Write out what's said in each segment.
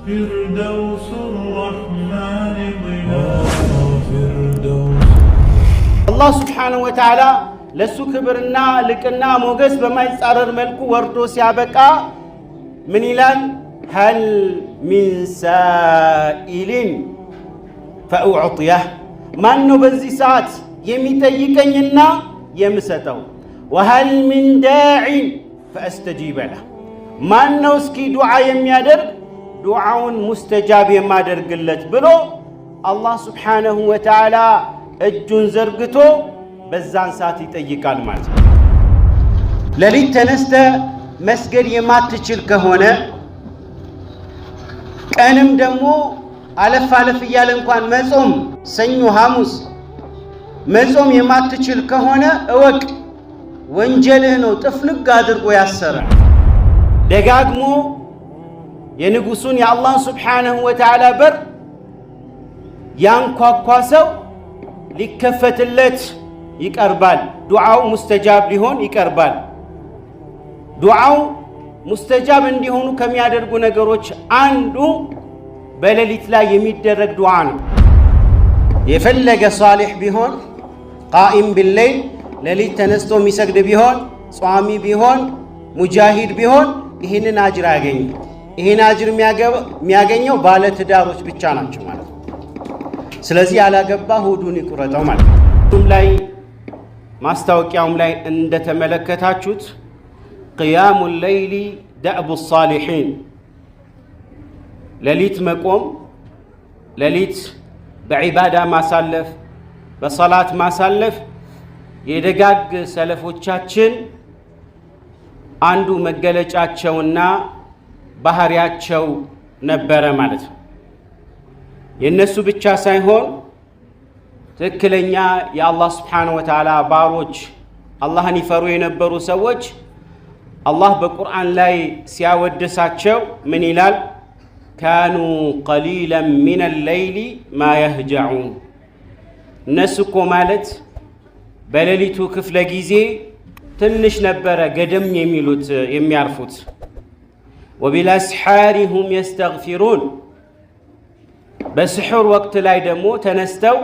فردوس الرحمن ظلال الله سبحانه وتعالى لسو كبرنا لكنا موجس بما يتصارر ملكو وردو سيابكا من إلان هل من سائل فأعطيه ما أنه بزي ساعت يميتيكينا يمستو وهل من داع فأستجيب له ما أنه اسكي دعاء يميادر دعاء مستجاب يمادر قلت بلو الله سبحانه وتعالى እጁን ዘርግቶ በዛን ሰዓት ይጠይቃል ማለት ነው። ለሊት ተነስተ መስገድ የማትችል ከሆነ ቀንም ደግሞ አለፍ አለፍ እያለ እንኳን መጾም ሰኞ ሐሙስ መጾም የማትችል ከሆነ እወቅ ወንጀልህ ነው ጥፍንግ አድርጎ ያሰረ። ደጋግሞ የንጉሱን የአላህ ሱብሓነሁ ወተዓላ በር ያንኳኳ ሰው ሊከፈትለት ይቀርባል። ዱዓው ሙስተጃብ ሊሆን ይቀርባል። ዱዓው ሙስተጃብ እንዲሆኑ ከሚያደርጉ ነገሮች አንዱ በሌሊት ላይ የሚደረግ ዱዓ ነው። የፈለገ ሷሊህ ቢሆን ቃኢም ቢለይል ሌሊት ተነስቶ የሚሰግድ ቢሆን ጿሚ ቢሆን ሙጃሂድ ቢሆን ይህንን አጅር ያገኝ። ይህን አጅር የሚያገኘው ባለ ትዳሮች ብቻ ናቸው ማለት ነው። ስለዚህ ያላገባ ሆዱን ይቁረጠው ማለት ነው። ላይ ማስታወቂያውም ላይ እንደተመለከታችሁት قيام الليل دأب الصالحين ሌሊት መቆም ሌሊት በዒባዳ ማሳለፍ በሰላት ማሳለፍ የደጋግ ሰለፎቻችን አንዱ መገለጫቸውና ባህሪያቸው ነበረ ማለት ነው። የነሱ ብቻ ሳይሆን ትክክለኛ የአላህ Subhanahu Wa Ta'ala ባሮች አላህን ይፈሩ የነበሩ ሰዎች አላህ በቁርአን ላይ ሲያወድሳቸው ምን ይላል? ካኑ ቀሊላን ሚነ ሌይሊ ማ የህጀዑን። እነሱ እኮ ማለት በሌሊቱ ክፍለ ጊዜ ትንሽ ነበረ ገደም የሚሉት የሚያርፉት። ወቢልአስሓሪ ሁም የስተግፊሩን። በስሑር ወቅት ላይ ደግሞ ተነስተው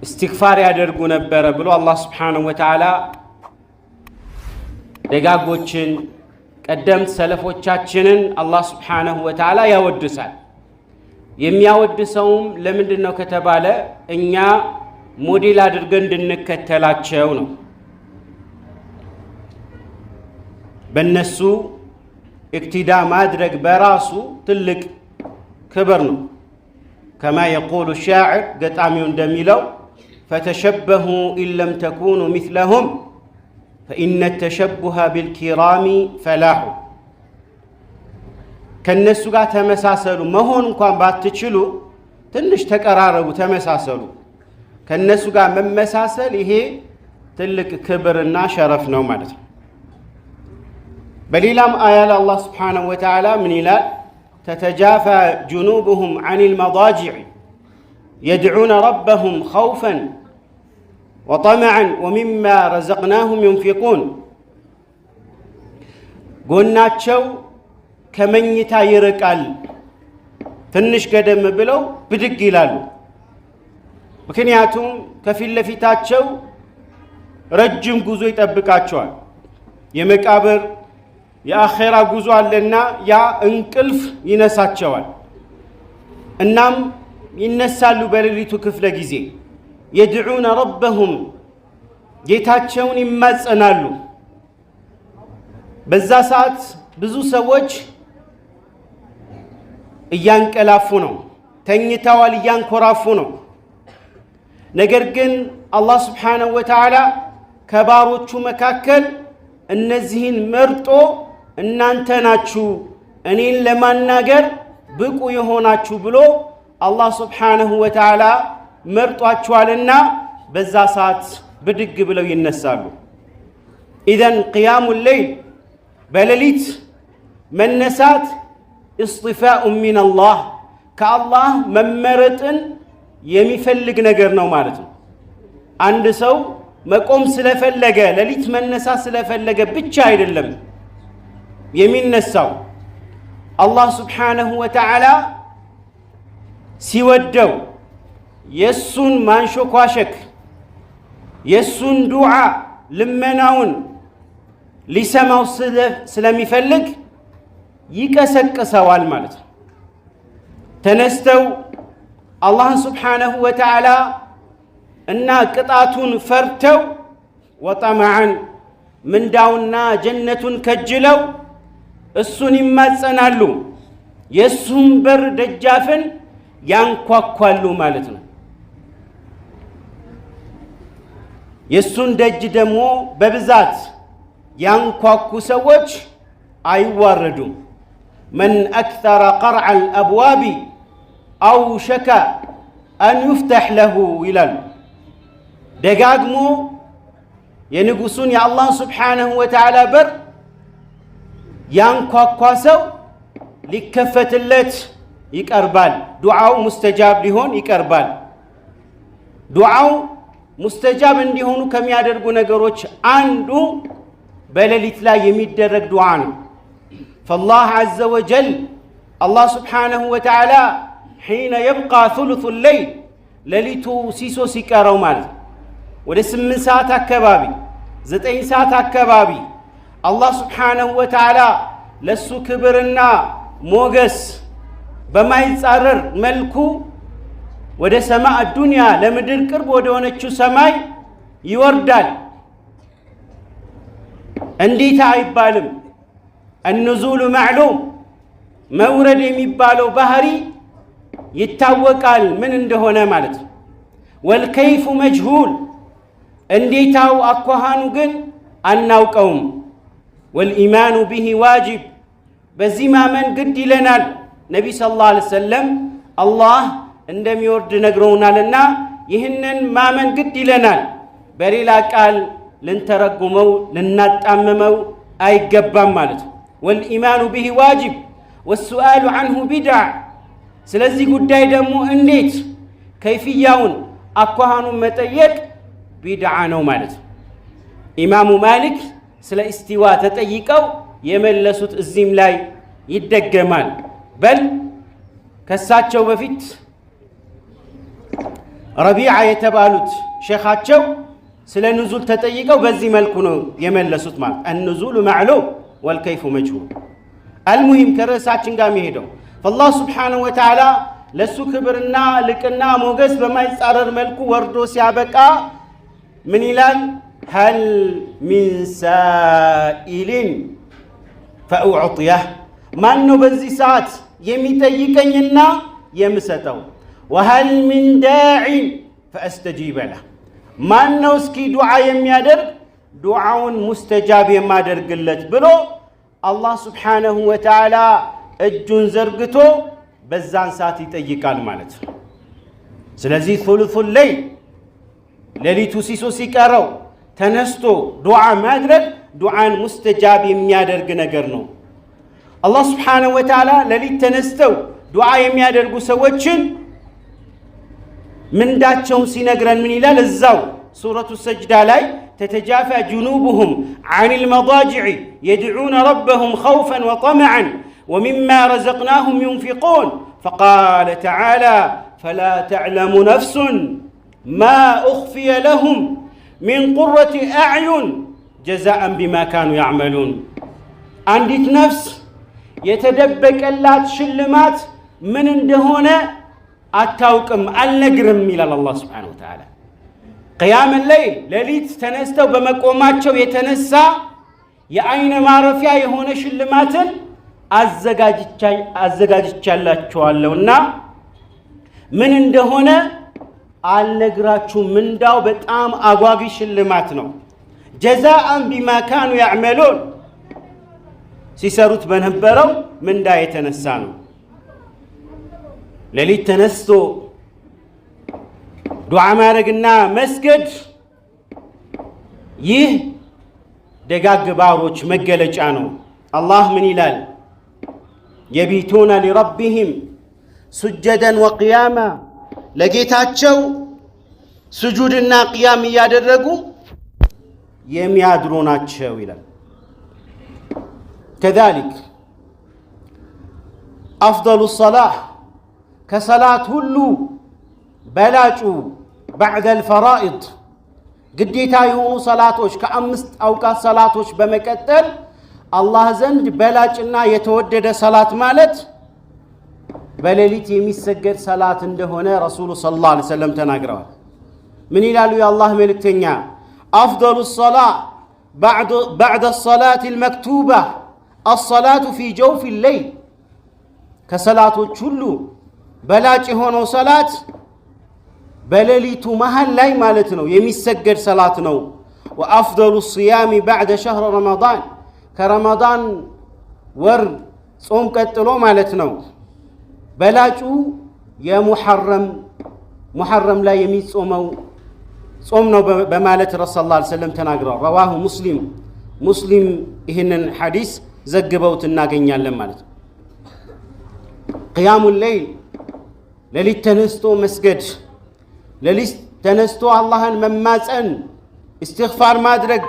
እስትግፋር ያደርጉ ነበረ ብሎ አላህ Subhanahu Wa Ta'ala ደጋጎችን ቀደምት ሰለፎቻችንን አላህ Subhanahu Wa Ta'ala ያወድሳል። የሚያወድሰውም ለምንድነው ከተባለ እኛ ሞዴል አድርገን እንድንከተላቸው ነው። በእነሱ እክቲዳ ማድረግ በራሱ ትልቅ ክብር ነው። ከማ የቁሉ ሻዕር ገጣሚው እንደሚለው ፈተሸበሁ ኢን ለም ተኩኑ ሚስለሁም ፈኢነ ተሸቡሃ ቢልኪራሚ ፈላሑ። ከነሱ ጋር ተመሳሰሉ። መሆን እንኳን ባትችሉ ትንሽ ተቀራረቡ፣ ተመሳሰሉ። ከነሱ ጋር መመሳሰል ይሄ ትልቅ ክብርና ሸረፍ ነው ማለት ነው። በሌላም አያ ላይ አላህ Subhanahu Wa Ta'ala ምን ይላል? تتجافى جنوبهم عن المضاجع يدعون ربهم خوفا وطمعا ومما رزقناهم ينفقون. ጎናቸው ከመኝታ ይርቃል። ትንሽ ቀደም ብለው ብድግ ይላሉ። ምክንያቱም ከፊት ለፊታቸው ረጅም ጉዞ ይጠብቃቸዋል። የመቃብር የአኼራ ጉዞ አለና ያ እንቅልፍ ይነሳቸዋል። እናም ይነሳሉ በሌሊቱ ክፍለ ጊዜ የድዑነ ረበሁም ጌታቸውን ይማጸናሉ። በዛ ሰዓት ብዙ ሰዎች እያንቀላፉ ነው፣ ተኝተዋል፣ እያንኮራፉ ነው። ነገር ግን አላህ Subhanahu Wa Ta'ala ከባሮቹ መካከል እነዚህን መርጦ እናንተ ናችሁ እኔን ለማናገር ብቁ የሆናችሁ ብሎ አላህ Subhanahu Wa Ta'ala መርጧቸዋልና በዛ ሰዓት ብድግ ብለው ይነሳሉ። ኢዘን ቂያሙ ሌይል በሌሊት መነሳት እስጢፋኡ ሚነላህ ከአላህ መመረጥን የሚፈልግ ነገር ነው ማለት ነው። አንድ ሰው መቆም ስለፈለገ ሌሊት መነሳት ስለፈለገ ብቻ አይደለም የሚነሳው። አላህ ስብሓነሁ ወተዓላ ሲወደው የሱን ማንሾኳሸክ የሱን ዱዓ ልመናውን ሊሰማው ስለሚፈልግ ይቀሰቅሰዋል ማለት ነው። ተነስተው አላህን ስብሓነሁ ወተዓላ እና ቅጣቱን ፈርተው ወጠመዐን ምንዳውና ጀነቱን ከጅለው እሱን ይማጸናሉ። የእሱን በር ደጃፍን ያንኳኳሉ ማለት ነው። የእሱን ደጅ ደግሞ በብዛት ያንኳኩ ሰዎች አይዋረዱም። መን አክተረ ቀርዐል አብዋቢ አውሸከ አን ዩፍተሕ ለሁ ይላሉ። ደጋግሞ የንጉሱን የአላህ ስብሓነሁ ወተዓላ በር ያንኳኳ ሰው ሊከፈትለት ይቀርባል። ዱዓው ሙስተጃብ ሊሆን ይቀርባል። ዱዓው ሙስተጃብ እንዲሆኑ ከሚያደርጉ ነገሮች አንዱ በሌሊት ላይ የሚደረግ ዱዓ ነው። ፈላህ ዐዘ ወጀል አላህ ስብሓነሁ ወተዓላ ሒነ የብቃ ሱሉሱ ሌይል ሌሊቱ ሲሶ ሲቀረው ማለት ወደ 8 ሰዓት አካባቢ 9 ሰዓት አካባቢ አላህ ስብሓነሁ ወተዓላ ለሱ ክብርና ሞገስ በማይጻረር መልኩ ወደ ሰማዕ ዱንያ ለምድር ቅርብ ወደ ሆነችው ሰማይ ይወርዳል። እንዴት አይባልም። النزول معلوم መውረድ የሚባለው ባህሪ ይታወቃል ምን እንደሆነ ማለት ነው። والكيف مجهول እንዴታው አኳሃኑ ግን አናውቀውም። والإيمان به واجب በዚህ ማመን ግድ ይለናል። ነቢ ሰለላሁ ዐለይሂ ወሰለም አላህ እንደሚወርድ ነግረውናልና ይህንን ማመን ግድ ይለናል። በሌላ ቃል ልንተረጉመው ልናጣምመው አይገባም ማለት ነው። والإيمان به واجب والسؤال عنه بدع ስለዚህ ጉዳይ ደግሞ እንዴት ከይፍያውን አኳሃኑን መጠየቅ ቢድዓ ነው ማለት ነው። ኢማሙ ማሊክ ስለ እስቲዋ ተጠይቀው የመለሱት እዚህም ላይ ይደገማል። በል ከሳቸው በፊት ረቢዓ የተባሉት ሼኻቸው ስለ ኑዙል ተጠይቀው በዚህ መልኩ ነው የመለሱት ማለት النزول معلوم والكيف مجهول። አልሙሂም ከርዕሳችን ጋር የሚሄደው فالله سبحانه وتعالى ለሱ ክብርና ልቅና ሞገስ በማይጻረር መልኩ ወርዶ ሲያበቃ ምን ይላል? هل من سائل فأعطيه ማን ነው በዚህ ሰዓት የሚጠይቀኝና የምሰጠው? وهل من داع فأستجيب له ማን ነው እስኪ ዱዓ የሚያደርግ ዱዓውን ሙስተጃብ የማደርግለት ብሎ አላህ ስብሓነሁ ወተዓላ እጁን ዘርግቶ በዛን ሰዓት ይጠይቃል ማለት ነው። ስለዚህ ሱሉሱ ሌይል ሌሊቱ ሲሶ ሲቀረው ተነስቶ ዱዓ ማድረግ ዱዓን ሙስተጃብ የሚያደርግ ነገር ነው። አላህ ስብሓነሁ ወተዓላ ሌሊት ተነስተው ዱዓ የሚያደርጉ ሰዎችን ምንዳቸውን ሲነግረን ምን ይላል? እዛው ሱረቱ ሰጅዳ ላይ ተተጃፋ ጁኑቡሁም ዐኒል መዳጅዕ የድዑነ ረበሁም ኸውፈን ወጠመዐን ወሚማ ረዘቅናሁም ዩንፊቁን ፈቃለ ተዓላ ፈላ ተዕለሙ ነፍሱን ማ ኡኽፊየ ለሁም ሚን ቁረቲ አዕዩን ጀዛአን ቢማ ካኑ ያዕመሉን። አንዲት ነፍስ የተደበቀላት ሽልማት ምን እንደሆነ አታውቅም አልነግርም ይላል አላህ ስብሓነሁ ወተዓላ። ቅያም ለይል ሌሊት ተነስተው በመቆማቸው የተነሳ የአይነ ማረፊያ የሆነ ሽልማትን አዘጋጅቻላችኋለሁና ምን እንደሆነ አልነግራችሁም። ምንዳው በጣም አጓጊ ሽልማት ነው። ጀዛአን ቢማ ካኑ ያዕመሉን ሲሰሩት በነበረው ምንዳ የተነሳ ነው። ሌሊት ተነስቶ ዱዓ ማድረግና መስገድ ይህ ደጋግ ባሮች መገለጫ ነው። አላህ ምን ይላል? የቢቱነ ሊረቢሂም ሱጀደን ወቅያማ ለጌታቸው ስጁድና ቅያም እያደረጉ የሚያድሩ ናቸው ይላል። ከዛሊክ أفضل الصلاة كصلاة هلو بلاجو بعد الفرائض قديتا يونو صلاتوش كأمست أوقات صلاتوش بمكتل الله زند بلاجنا يتودد صلاة مالت بليلت يمسجد صلاة هنا رسول صلى الله عليه وسلم تناقروا من إلى يا الله ملكتنيا أفضل الصلاة بعد الصلاة المكتوبة الصلاة في جوف الليل كصلاة كله بلاج هنا صلاة بليلت مهل لاي مالتنا يمسجد صلاتنا وأفضل الصيام بعد شهر رمضان كرمضان ور صوم كتلو مالتنا بلاجو يا محرم لا يميت صومنا بمالة رسول الله صلى الله عليه وسلم تناقرا رواه مسلم إهن حديث زقبوت الناقين يعلم مالت قيام الليل لليت تنستو مسجد لليت تنستو الله مماسن استغفار مادرق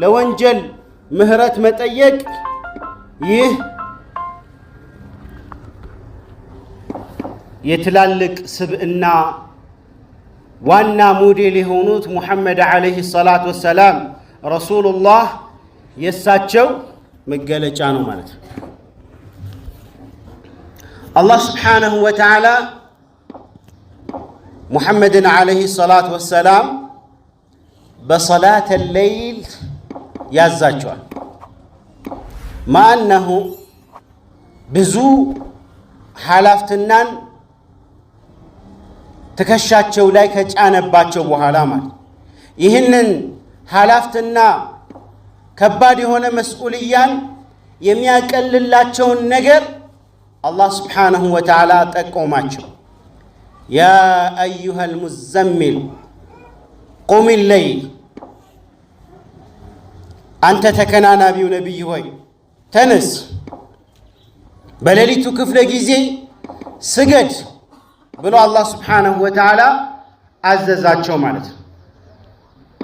لونجل مهرت متأيك يتلالك سبئنا وانا موديل هونوت محمد عليه الصلاة والسلام رسول الله يساتشو مقالة جانو مالت الله سبحانه وتعالى محمد عليه الصلاة والسلام بصلاة الليل يازاتشوال ما أنه بزو حلافتنان تكشاتشو لاي كجانباتشو بوحالا مال يهنن حلافتنا كبادي هنا مسؤوليان يمياكل اللاتشو النقر الله سبحانه وتعالى تقوماتشو يا أيها المزمل قم الليل أنت تكنانا بيو نبي هوي تنس بلاليتو كفل جيزي سجد بلو الله سبحانه وتعالى عززاتشو مالت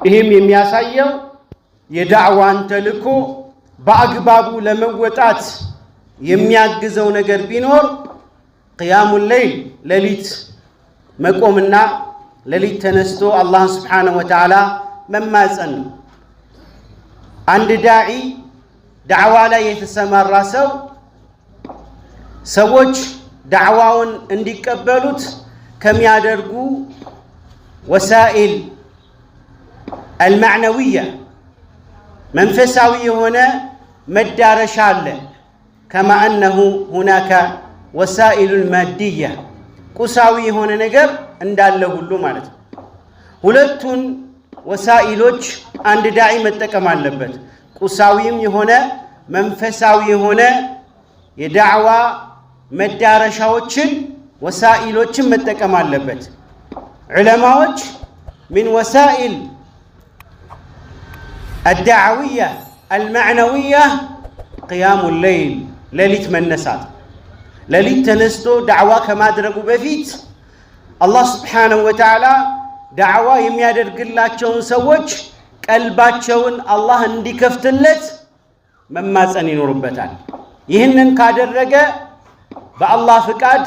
إهم يمياسايو يدعوان تلكو بأقبابو لموتات يمياقزو نقر بينور قيام الليل لليت مقومنا لليت تنستو الله سبحانه وتعالى ممازن عند داعي دعوة لا يتسمى الراسو سوج دعواون انديك قبلوت كم يادرقو وسائل المعنوية منفساوي هنا مدار شالة كما أنه هناك وسائل المادية قساوي هنا نقر انداله اللو مالت ሁለቱን ወሳኢሎች አንድ ዳዒ መጠቀም አለበት ቁሳዊም የሆነ መንፈሳዊ የሆነ የዳዕዋ መዳረሻዎችን ወሳኢሎችን መጠቀም አለበት ዑለማዎች من وسائل الدعوية المعنوية قيام الليل ليلة منسات ليلة تنستو دعوة كما درقوا بفيت الله سبحانه وتعالى دعوة يميادر قلاتشون سوج قلباتشون الله اندي كفتلت مما سنين ربتان يهنن كادر رقا بالله فقاد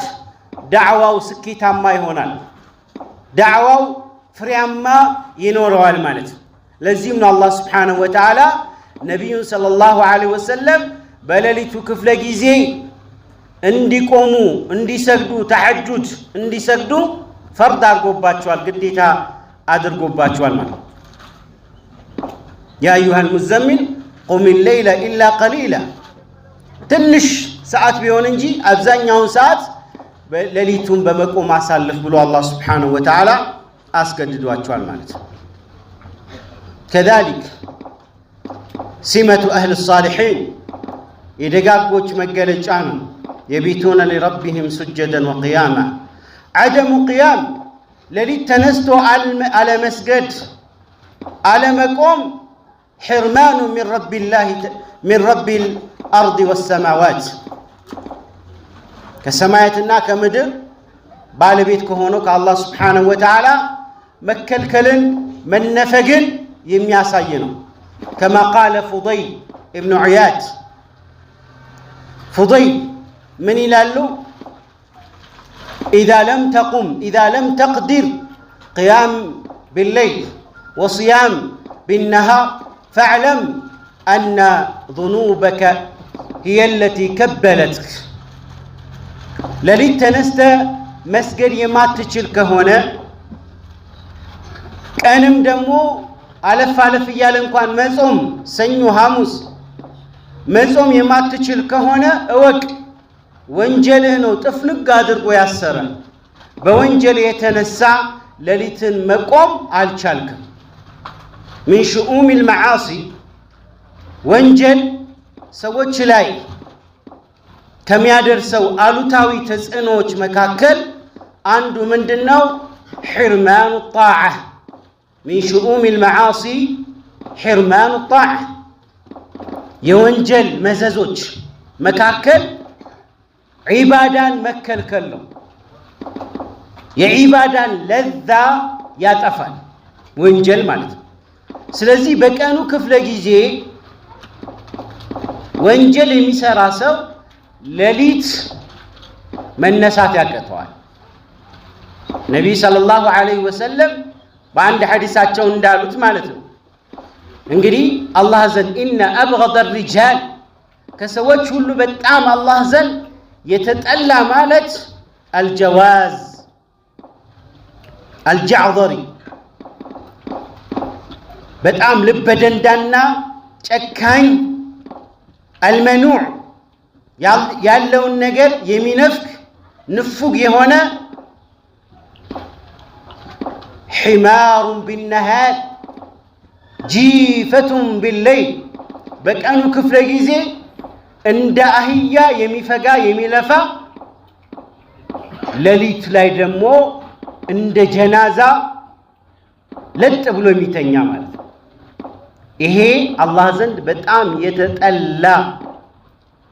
دعوة وسكيتا ما يهونان دعوة فرياما ينوروا المالت لزيمنا الله سبحانه وتعالى نبي صلى الله عليه وسلم بلاليتو كفل جيزي اندي قومو اندي سجدو تحجد اندي سجدو فرد ارغوباچوال ግዴታ አድርጎባቸዋል ማለት يا ايها المزمل قم الليل الا قليلا ትንሽ ሰዓት ቢሆን እንጂ አብዛኛውን ሰዓት ለሊቱን በመቆም አሳልፍ ብሎ አላህ Subhanahu Wa Ta'ala አስገድዷቸዋል ማለት كذلك سمة أهل الصالحين يدقاقوش مقالجا يبيتون لربهم سجدا وقياما عدم قيام للي تنستو على مسجد على مقوم حرمان من رب الله من رب الأرض والسماوات كسمايتنا كمدر بالبيت كهونك الله سبحانه وتعالى مكلكلن من نفقن يمياساينو كما قال فضيل ابن عياد فضيل من يلالو إذا لم تقم إذا لم تقدر قيام بالليل وصيام بالنهار فاعلم أن ذنوبك هي التي كبلتك لليت تنست مسجد يماتشل كهونا كانم دمو አለፍ አለፍ እያለ እንኳን መጾም ሰኞ ሐሙስ መጾም የማትችል ከሆነ እወቅ ወንጀልህ ነው ጥፍንግ አድርጎ ያሰረ በወንጀል የተነሳ ሌሊትን መቆም አልቻልክም من شؤم المعاصي ወንጀል ሰዎች ላይ ከሚያደርሰው አሉታዊ ተጽዕኖዎች መካከል አንዱ ምንድነው حرمان الطاعة من شؤم المعاصي حرمان الطاعة يونجل مزازوج مكاكل عبادان مكلكل يا عبادان لذة ياتفال وينجل مالت سلازي بكانو كفل جيزي وينجل يمسرا سو لليت من نسات يكتوال النبي صلى الله عليه وسلم በአንድ ሐዲሳቸው እንዳሉት ማለት ነው እንግዲህ አላህ ዘንድ ኢነ አብገደ الرجال ከሰዎች ሁሉ በጣም አላህ ዘንድ የተጠላ ማለት الجواز الجعذري በጣም ልበደንዳና ጨካኝ المنوع ያለውን ነገር የሚነፍክ ንፉግ የሆነ حمار بالنهار جيفة بالليل بكانو كفل جيزي عند أهيا يميفقا يميلفا لليت لاي دمو عند جنازة لتبلو ميتنيا مالت إيه الله زند بتأم يتتألا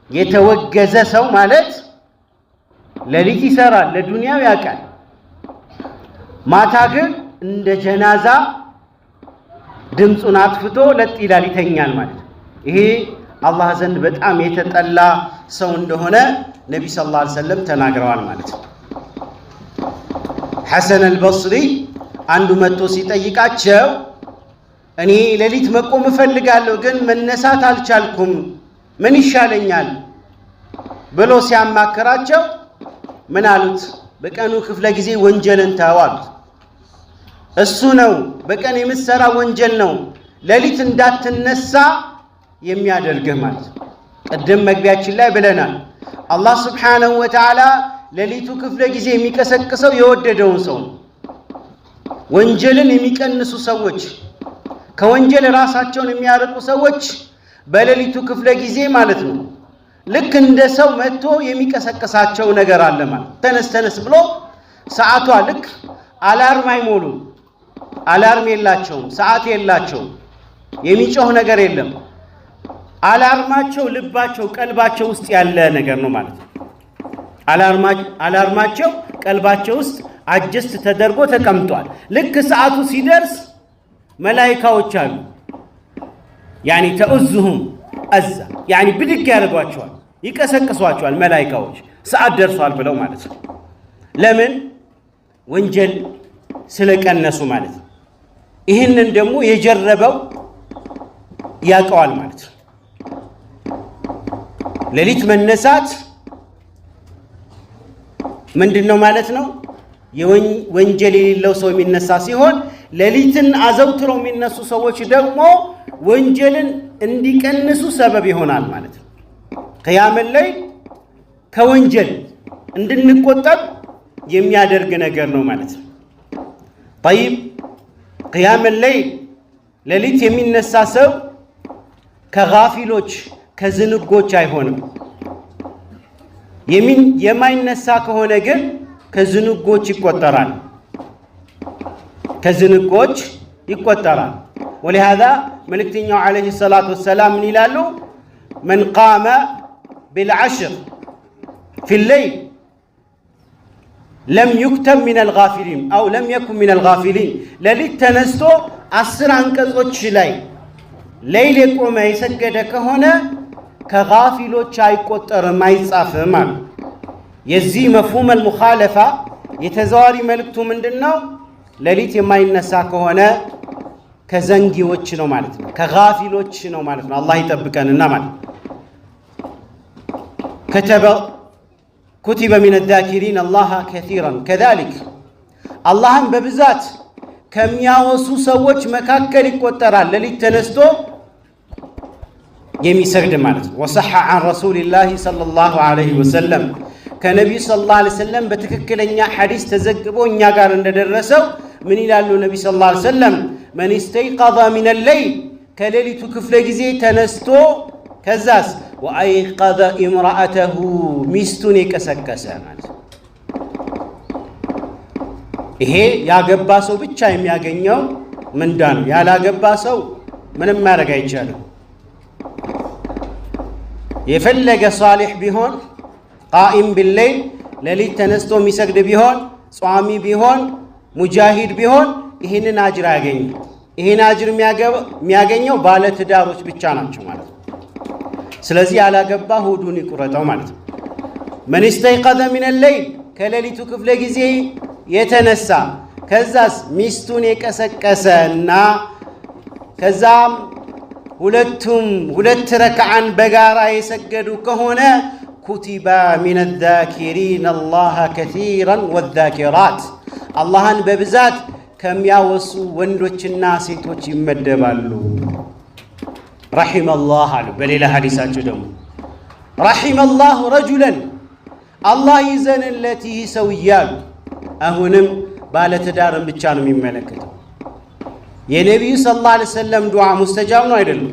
يتوجز سو مالت لليت سارا لدنيا وياكال ما تاكل عند جنازة ድምጹን አጥፍቶ ለጥ ይላል ይተኛል ማለት ይሄ አላህ ዘንድ በጣም የተጠላ ሰው እንደሆነ ነብይ ሰለላሁ ዐለይሂ ወሰለም ተናግረዋል ማለት ነው ሐሰን አልበስሪ አንዱ መጥቶ ሲጠይቃቸው እኔ ሌሊት መቆም እፈልጋለሁ ግን መነሳት አልቻልኩም ምን ይሻለኛል ብሎ ሲያማከራቸው ምን አሉት በቀኑ ክፍለ ጊዜ ወንጀልን ተዋሉት እሱ ነው በቀን የምትሰራ ወንጀል ነው ሌሊት እንዳትነሳ የሚያደርግህ ማለት ቀደም መግቢያችን ላይ ብለናል አላህ Subhanahu Wa Ta'ala ሌሊቱ ክፍለ ጊዜ የሚቀሰቅሰው የወደደውን ሰው ወንጀልን የሚቀንሱ ሰዎች ከወንጀል ራሳቸውን የሚያርቁ ሰዎች በሌሊቱ ክፍለ ጊዜ ማለት ነው ልክ እንደ ሰው መጥቶ የሚቀሰቅሳቸው ነገር አለ ማለት ተነስ ብሎ ሰዓቷ ልክ አላርም አይሞሉ አላርም የላቸውም ሰዓት የላቸውም የሚጮህ ነገር የለም አላርማቸው ልባቸው ቀልባቸው ውስጥ ያለ ነገር ነው ማለት ነው አላርማቸው ቀልባቸው ውስጥ አጀስት ተደርጎ ተቀምጧል ልክ ሰዓቱ ሲደርስ መላእክቶች አሉ يعني ተኡዝሁም አዛ يعني ብድግ ያደርጓቸዋል ይቀሰቅሷቸዋል መላእክቶች ሰዓት ደርሷል ብለው ማለት ነው ለምን ወንጀል ስለቀነሱ ማለት ነው ይሄንን ደግሞ የጀረበው ያቀዋል ማለት ነው ሌሊት መነሳት ምንድነው ማለት ነው የወንጀል የሌለው ሰው የሚነሳ ሲሆን ሌሊትን አዘውትረው የሚነሱ ሰዎች ደግሞ ወንጀልን እንዲቀንሱ ሰበብ ይሆናል ማለት ነው ቂያም ላይ ከወንጀል እንድንቆጠብ የሚያደርግ ነገር ነው ማለት ነው طيب قيام الليل ሌሊት የሚነሳ ሰው ከጋፊሎች ከዝንጎች አይሆንም የማይነሳ ከሆነ ግን ከዝንጎች ይቆጠራል ولهذا ملكتኛው عليه الصلاه والسلام ምን ይላሉ من قام بالعشر في الليل لم يكتب من الغافلين أو لم يكن من الغافلين لليت تنستو 10 አንቀጾች ላይ ሌሊት የቆመ የሰገደ ከሆነ ከጋፊሎች አይቆጠርም አይጻፍም ማለት የዚህ መፍሁም አልሙኻለፋ የተዘዋሪ መልእክቱ ምንድነው? ሌሊት የማይነሳ ከሆነ ከዘንጊዎች ነው ማለት ነው፣ ከጋፊሎች ነው ማለት ነው። አላህ ይጠብቀንና ማለት ኩቲበ ሚነ ዛኪሪን አላህ ከሲራን ከዛሊክ አላህን በብዛት ከሚያወሱ ሰዎች መካከል ይቆጠራል ሌሊት ተነስቶ የሚሰግድ ማለት ነው። ወሰሐ ዐን ረሱሊላሂ ሰለላሁ ዐለይሂ ወሰለም ከነቢዩ ሰለላሁ ዐለይሂ ወሰለም በትክክለኛ ሐዲስ ተዘግቦ እኛ ጋር እንደደረሰው ምን ይላሉ ነቢዩ ሰለላሁ ዐለይሂ ወሰለም? መን ኢስተይቀዘ ሚነል ለይል ከሌሊቱ ክፍለ ጊዜ ተነስቶ ከዛስ ወአይቀዘ ኢምራአተሁ ሚስቱን የቀሰቀሰ ማለት ነው። ይሄ ያገባ ሰው ብቻ የሚያገኘው ምንዳ ነው። ያላገባ ሰው ምንም ማድረግ አይቻልም። የፈለገ ሷሊህ ቢሆን ቃኢም ቢለይል ሌሊት ተነስቶ የሚሰግድ ቢሆን ጿሚ ቢሆን ሙጃሂድ ቢሆን ይህንን አጅር አያገኝም። ይህን አጅር የሚያገኘው ባለ ትዳሮች ብቻ ናቸው ማለት ነው። ስለዚህ ያላገባ ሆዱን ይቁረጠው ማለት ነው። መን ኢስተይቀዘ ሚነል ለይል ከሌሊቱ ክፍለ ጊዜ የተነሳ ከዛስ ሚስቱን የቀሰቀሰና ከዛም ሁለት ረክዓን በጋራ የሰገዱ ከሆነ ኩቲበ ሚነ ዛኪሪን አላህ ከሲራን ወዛኪራት አላህን በብዛት ከሚያወሱ ወንዶችና ሴቶች ይመደባሉ። ረሒመላህ አሉ። በሌላ ሐዲሳቸው ደግሞ ረሒመላሁ ረጁለን አላህ ይዘንለት ይህ ሰው እያሉ አሁንም ባለትዳርን ብቻ ነው የሚመለከተው። የነቢዩ ሰለላሁ ዐለይሂ ወሰለም ዱዓ ሙስተጃብ ነው አይደለም?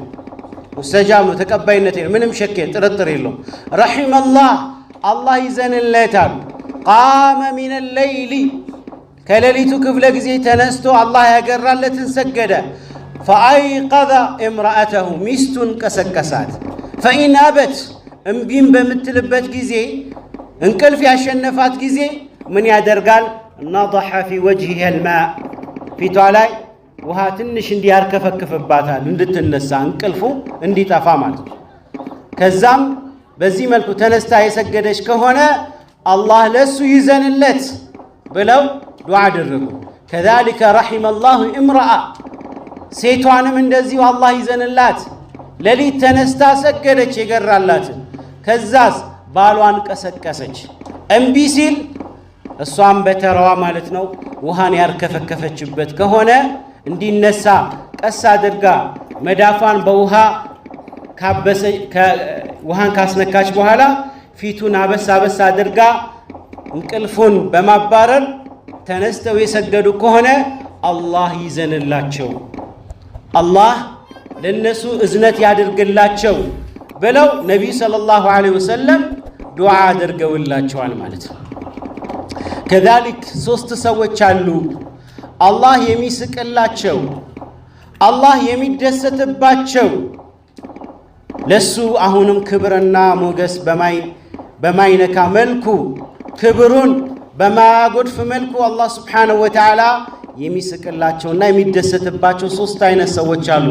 ሙስተጃብ ነው፣ ተቀባይነት ነው፣ ምንም ሸክ ጥርጥር የለውም። ረሒመላህ አላህ ይዘንለታል። ቃመ ሚነል ለይሊ ከሌሊቱ ክፍለ ጊዜ ተነስቶ አላህ ያገራለትን ሰገደ። ፈአይቀዘ እምራአተሁ ሚስቱን ቀሰቀሳት። ፈኢን አበት እምቢም በምትልበት ጊዜ እንቅልፍ ያሸነፋት ጊዜ ምን ያደርጋል? ነضሐ ፊ ወጅሂሃ አልማእ ፊቷ ላይ ውሃ ትንሽ እንዲያርከፈክፍባታል እንድትነሳ እንቅልፉ እንዲጠፋ ማለት ነው። ከዛም በዚህ መልኩ ተነስታ የሰገደች ከሆነ አላህ ለሱ ይዘንለት ብለው ዱዓ አደረጉ። ከዛሊከ ረሒመላሁ እምረአ ሴቷንም እንደዚሁ አላህ ይዘንላት። ሌሊት ተነስታ ሰገደች የገራላትን። ከዛስ ባሏን ቀሰቀሰች። እምቢ ሲል እሷም በተራዋ ማለት ነው ውሃን ያርከፈከፈችበት ከሆነ እንዲነሳ ቀስ አድርጋ መዳፏን በውሃ ውሃን ካስነካች በኋላ ፊቱን አበስ አበስ አድርጋ እንቅልፉን በማባረር ተነስተው የሰገዱ ከሆነ አላህ ይዘንላቸው፣ አላህ ለነሱ እዝነት ያድርግላቸው ብለው ነቢዩ ሰለላሁ ዐለይሂ ወሰለም ዱዓ አድርገውላቸዋል ማለት ነው። ከዛሊክ ሶስት ሰዎች አሉ አላህ የሚስቅላቸው፣ አላህ የሚደሰትባቸው፣ ለሱ አሁንም ክብርና ሞገስ በማይነካ መልኩ ክብሩን በማያጎድፍ መልኩ አላህ ስብሓነሁ ወተዓላ የሚስቅላቸውና የሚደሰትባቸው ሶስት አይነት ሰዎች አሉ።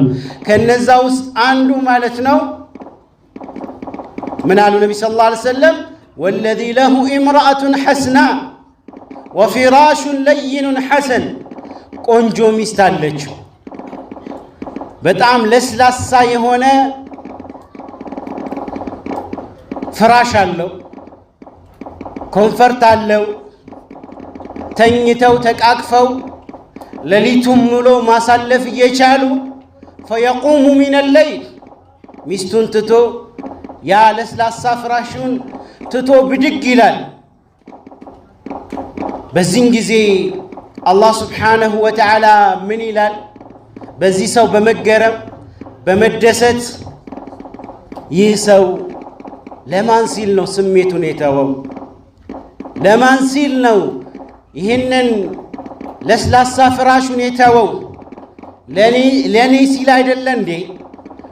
ከነዛ ውስጥ አንዱ ማለት ነው ምን አሉ ነቢ ሰለላሁ ዐለይሂ ወሰለም? ወለዚ ለሁ ኢምራአቱን ሐስና ወፊራሹን ለይኑን ሐሰን ቆንጆ ሚስት አለችው፣ በጣም ለስላሳ የሆነ ፍራሽ አለው፣ ኮንፈርት አለው፣ ተኝተው ተቃቅፈው ሌሊቱን ሙሉ ማሳለፍ እየቻሉ ፈየቁሙ ሚነል ለይል ሚስቱን ትቶ ያ ለስላሳ ፍራሹን ትቶ ብድግ ይላል። በዚህን ጊዜ አላህ ስብሓነሁ ወተዓላ ምን ይላል? በዚህ ሰው በመገረም በመደሰት ይህ ሰው ለማን ሲል ነው ስሜቱን የተወው? ለማን ሲል ነው ይህንን ለስላሳ ፍራሹን የተወው? ለኔ ሲል አይደለ እንዴ?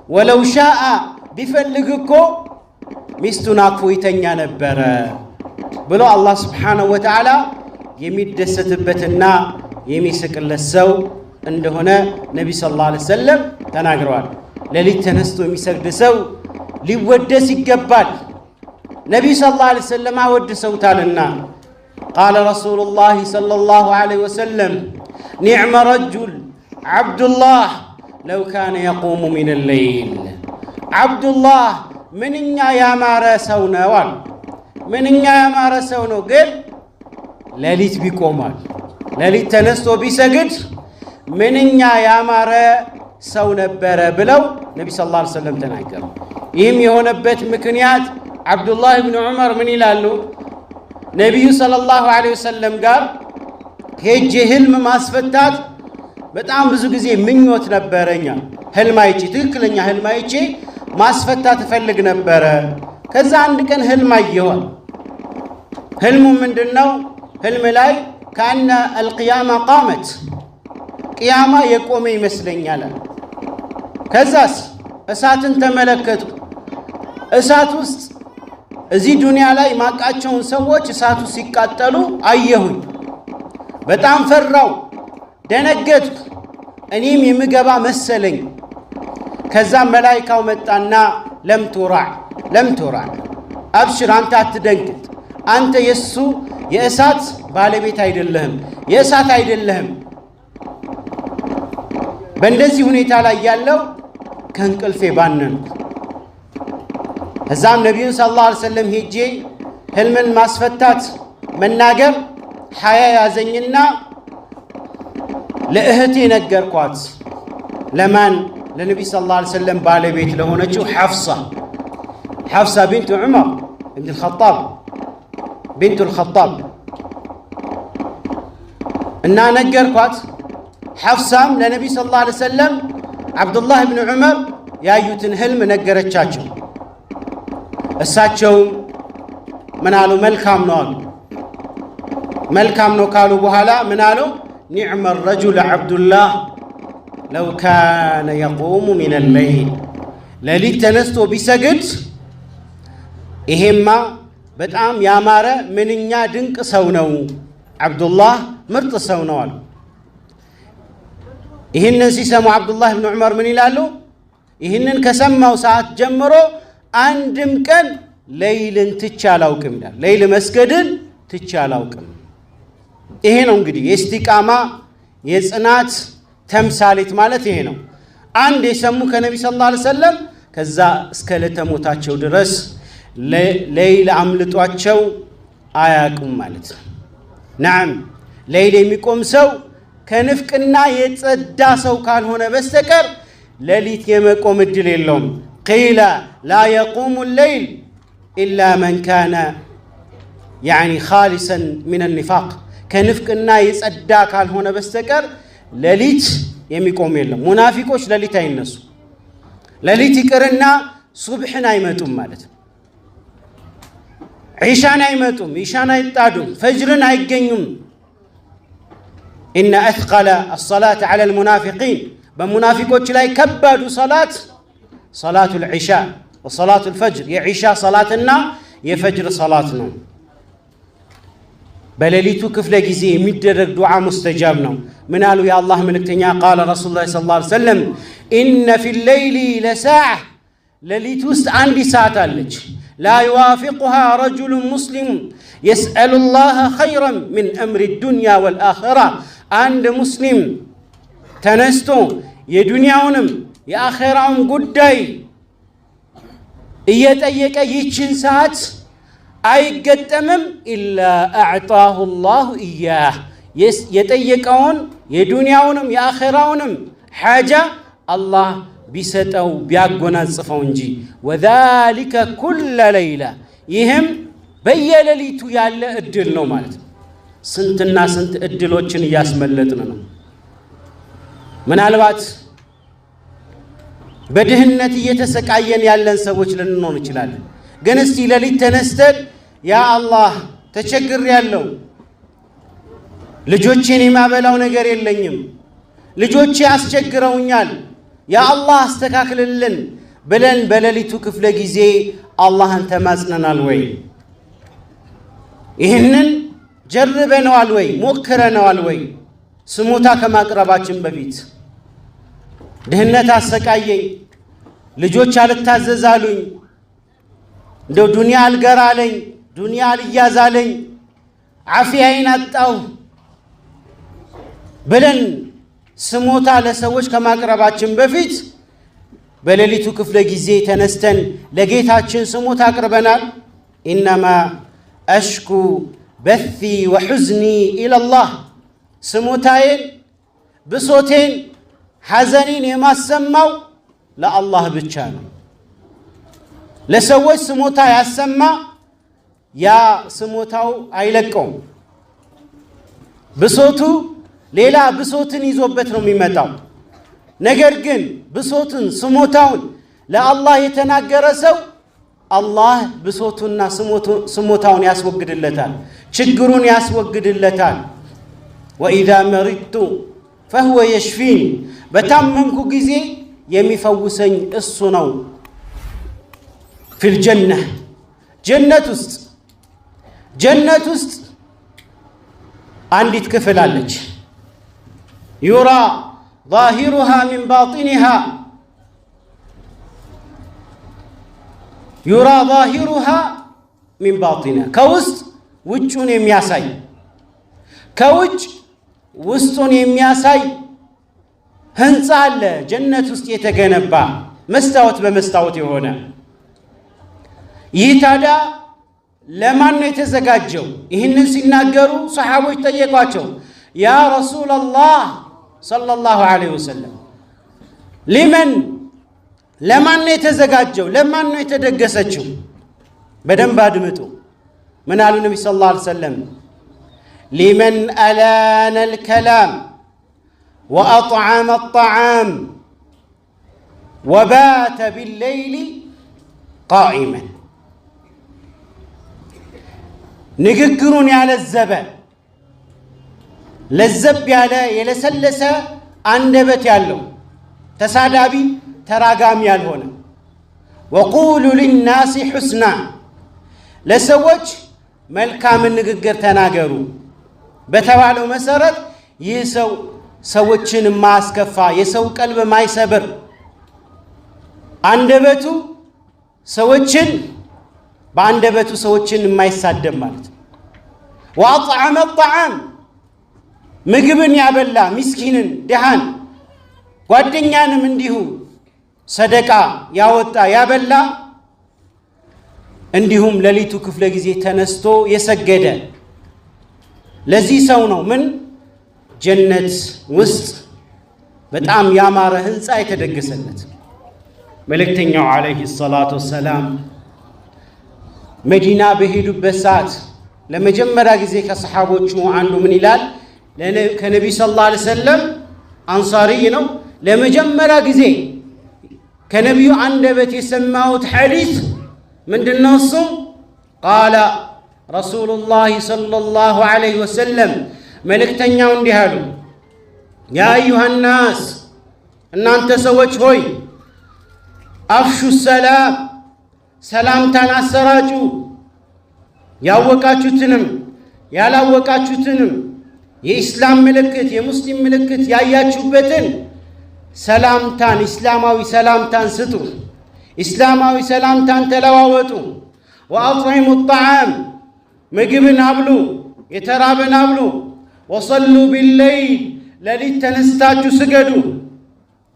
ወለው ሻአ ቢፈልግ እኮ ሚስቱን አቅፎ ይተኛ ነበረ ብሎ አላህ ስብሓነሁ ወተዓላ የሚደሰትበትና የሚስቅለት ሰው እንደሆነ ነቢ ሰለላሁ ዐለይሂ ወሰለም ተናግረዋል። ሌሊት ተነስቶ የሚሰግድ ሰው ሊወደስ ይገባል። ነቢዩ ሰለላሁ ዐለይሂ ወሰለም አወድሰውታልና ቃለ ረሱሉላህ ሰለላሁ ዐለይሂ ወሰለም ኒዕመ ረጁል ዓብዱላህ ለው ካነ የቁሙ ሚነል ለይል። ዓብዱላህ ምንኛ ያማረ ሰው ነው አሉ። ምንኛ ያማረ ሰው ነው፣ ግን ሌሊት ቢቆማል፣ ሌሊት ተነስቶ ቢሰግድ ምንኛ ያማረ ሰው ነበረ ብለው ነቢ ሰለላሁ ዐለይሂ ወሰለም ተናገሩ። ይህም የሆነበት ምክንያት ዓብዱላህ ብን ዑመር ምን ይላሉ? ነቢዩ ሰለላሁ ዐለይሂ ወሰለም ጋር ሄጄ ህልም ማስፈታት በጣም ብዙ ጊዜ ምኞት ነበረኛ። ህልም አይቼ ትክክለኛ ህልም አይቼ ማስፈታት እፈልግ ነበረ። ከዛ አንድ ቀን ህልም አየኋል። ህልሙ ምንድነው? ህልም ላይ ከአነ አልቅያማ ቃመት፣ ቅያማ የቆመ ይመስለኛል። ከዛስ እሳትን ተመለከትኩ። እሳት ውስጥ እዚህ ዱንያ ላይ ማቃቸውን ሰዎች እሳቱ ሲቃጠሉ አየሁኝ። በጣም ፈራው፣ ደነገጥኩ። እኔም የምገባ መሰለኝ። ከዛም መላይካው መጣና ለም ቱራዕ አብሽር፣ አንተ አትደንግጥ፣ አንተ የሱ የእሳት ባለቤት አይደለህም፣ የእሳት አይደለህም። በእንደዚህ ሁኔታ ላይ ያለው ከእንቅልፌ ባነንኩ። እዛም ነቢዩን ሰለላሁ ዐለይሂ ወሰለም ሄጄ ህልምን ማስፈታት መናገር ሐያ ያዘኝና ለእህቴ ነገርኳት። ለማን? ለነቢዩ ሰለላሁ ዐለይሂ ወሰለም ባለቤት ለሆነችው ሐፍሳ ቢንት ዑመር ብን አልኸጣብ ቢንቱ አልኸጣብ እና ነገርኳት። ሐፍሳም ለነቢዩ ሰለላሁ ዐለይሂ ወሰለም ዓብዱላህ ብን ዑመር ያዩትን ህልም ነገረቻቸው። እሳቸውም ምን አሉ? መልካም ነው አሉ። መልካም ነው ካሉ በኋላ ምን አሉ? ኒዕመ ረጁል ዓብዱላህ ለው ካነ የቁሙ ሚነል ለይል፣ ሌሊት ተነስቶ ቢሰግድ ይሄማ በጣም ያማረ ምንኛ ድንቅ ሰው ነው፣ ዓብዱላህ ምርጥ ሰው ነው አሉ። ይህንን ሲሰሙ ዓብዱላህ ብን ዑመር ምን ይላሉ? ይህንን ከሰማው ሰዓት ጀምሮ አንድም ቀን ሌይልን ትቼ አላውቅም ይላል። ሌይል መስገድን ትቼ አላውቅም። ይሄ ነው እንግዲህ የእስቲቃማ የጽናት ተምሳሌት ማለት ይሄ ነው። አንድ የሰሙ ከነቢ ሰለላሁ ዐለይሂ ወሰለም ከዛ እስከ ለተሞታቸው ድረስ ሌይል አምልጧቸው አያውቁም ማለት ነው። ናም ሌይል የሚቆም ሰው ከንፍቅና የጸዳ ሰው ካልሆነ በስተቀር ሌሊት የመቆም እድል የለውም። ቂለ ላ የቁሙ ሌይል ኢላ መን ካነ ኻሊሰን ሚነ ኒፋቅ፣ ከንፍቅና የጸዳ ካልሆነ በስተቀር ሌሊት የሚቆም የለም። ሙናፊቆች ሌሊት አይነሱ፣ ሌሊት ይቅርና ሱብሕን አይመጡም ማለት ነው። ዒሻን አይመጡም፣ ዒሻን አይጣዱም፣ ፈጅርን አይገኙም። ኢነ አትቀለ አሰላት ዐለ ልሙናፊቂን፣ በሙናፊቆች ላይ ከባዱ ሰላት ሰላቱ ልዒሻ ወሰላቱ ልፈጅር፣ የዒሻ ሰላትና የፈጅር ሰላት ነው። በሌሊቱ ክፍለ ጊዜ የሚደረግ ዱዓ ሙስተጃብ ነው። ምን አሉ የአላህ መልእክተኛ? ቃለ ረሱሉላህ ሰለላሁ ዐለይሂ ወሰለም ኢነ ፊ ሌይሊ ለሳዓ፣ ሌሊት ውስጥ አንዲት ሰዓት አለች። ላ ዩዋፊቁሃ ረጁሉን ሙስሊም የስአሉ ላህ ኸይረን ሚን አምሪ ዱንያ ወልአኺራ፣ አንድ ሙስሊም ተነስቶ የዱንያውንም የአኼራውን ጉዳይ እየጠየቀ ይችን ሰዓት አይገጠምም ኢላ አዕጣሁ ላሁ ኢያህ፣ የጠየቀውን የዱንያውንም የአኼራውንም ሓጃ አላህ ቢሰጠው ቢያጎናጽፈው እንጂ። ወዛሊከ ኩለ ለይላ፣ ይህም በየሌሊቱ ያለ እድል ነው ማለት ነው። ስንትና ስንት እድሎችን እያስመለጥን ነው። ምናልባት በድህነት እየተሰቃየን ያለን ሰዎች ልንሆን እንችላለን። ግን እስቲ ሌሊት ተነስተን ያ አላህ ተቸግሬያለሁ፣ ልጆቼን የማበላው ነገር የለኝም፣ ልጆቼ አስቸግረውኛል፣ ያ አላህ አስተካክልልን ብለን በሌሊቱ ክፍለ ጊዜ አላህን ተማጽነናል ወይ? ይህንን ጀርበነዋል ወይ? ሞክረነዋል ወይ? ስሞታ ከማቅረባችን በፊት ድህነት አሰቃየኝ፣ ልጆች አልታዘዛሉኝ፣ እንደው ዱንያ አልገራለኝ፣ ዱንያ አልያዛለኝ፣ ዓፊያዬን አጣው ብለን ስሞታ ለሰዎች ከማቅረባችን በፊት በሌሊቱ ክፍለ ጊዜ ተነስተን ለጌታችን ስሞታ አቅርበናል። ኢነማ አሽኩ በሲ ወሑዝኒ ኢለላህ፣ ስሞታዬን፣ ብሶቴን፣ ሐዘኔን የማሰማው ለአላህ ብቻ ነው። ለሰዎች ስሞታ ያሰማ ያ ስሞታው አይለቀውም። ብሶቱ ሌላ ብሶትን ይዞበት ነው የሚመጣው። ነገር ግን ብሶቱን ስሞታውን ለአላህ የተናገረ ሰው አላህ ብሶቱና ስሞታውን ያስወግድለታል፣ ችግሩን ያስወግድለታል። ወኢዛ መሪድቱ ፈሁወ የሽፊን፣ በታመምኩ ጊዜ የሚፈውሰኝ እሱ ነው። ፊል ጀነ፣ ጀነት ውስጥ አንዲት ክፍል አለች። ዩራ ዛሂሩሃ ሚን ባጢኒሃ፣ ዩራ ዛሂሩሃ ሚን ባጢኒሃ፣ ከውስጥ ውጩን የሚያሳይ ከውጭ ውስጡን የሚያሳይ ህንፃ አለ ጀነት ውስጥ የተገነባ መስታወት በመስታወት የሆነ። ይህ ታዲያ ለማን ነው የተዘጋጀው? ይህንን ሲናገሩ ሰሓቦች ጠየቋቸው፣ ያ ረሱላላህ ሰለላሁ ዐለይሂ ወሰለም ሊመን፣ ለማን ነው የተዘጋጀው? ለማን ነው የተደገሰችው? በደንብ አድምጡ። ምን አሉ ነቢ ሰለላሁ ዐለይሂ ወሰለም? ሊመን አላነ አልከላም ወአጥዓመ አጣዓም ወባተ ቢለይሊ ቃኢመን፣ ንግግሩን ያለዘበ ለዘብ ያለ የለሰለሰ አንደበት ያለው ተሳዳቢ ተራጋሚ ያልሆነ፣ ወቁሉ ሊናሲ ሑስና፣ ለሰዎች መልካምን ንግግር ተናገሩ በተባለው መሰረት ይህ ሰው ሰዎችን ማያስከፋ፣ የሰው ቀልብ ማይሰብር፣ አንደበቱ ሰዎችን በአንደበቱ ሰዎችን የማይሳደብ ማለት ነው። ወአጥዓመ አጣዓም፣ ምግብን ያበላ ምስኪንን፣ ድሃን፣ ጓደኛንም እንዲሁ ሰደቃ ያወጣ ያበላ፣ እንዲሁም ሌሊቱ ክፍለ ጊዜ ተነስቶ የሰገደ ለዚህ ሰው ነው ምን ጀነት ውስጥ በጣም ያማረ ህንፃ የተደገሰለት። መልእክተኛው ዓለይሂ ሰላቱ ወሰላም መዲና በሄዱበት ሰዓት ለመጀመሪያ ጊዜ ከሰሓቦቹ አንዱ ምን ይላል? ከነቢዩ ሰለላሁ ዐለይሂ ወሰለም አንሳሪይ ነው። ለመጀመሪያ ጊዜ ከነቢዩ አንደበት የሰማሁት ሐዲስ ምንድነው? እሱ ቃለ ረሱሉላህ ሰለላሁ ዐለይሂ ወሰለም፣ መልእክተኛው እንዲህ አሉ፣ ያ አዩሃ ናስ፣ እናንተ ሰዎች ሆይ፣ አፍሹ ሰላም፣ ሰላምታን አሰራጩ፣ ያወቃችሁትንም ያላወቃችሁትንም የኢስላም ምልክት የሙስሊም ምልክት ያያችሁበትን ሰላምታን ኢስላማዊ ሰላምታን ስጡ፣ ኢስላማዊ ሰላምታን ተለዋወጡ። ወአጥዒሙ ጣዓም፣ ምግብን አብሉ፣ የተራበን አብሉ። ወሰሉ ቢለይል፣ ሌሊት ተነስታችሁ ስገዱ።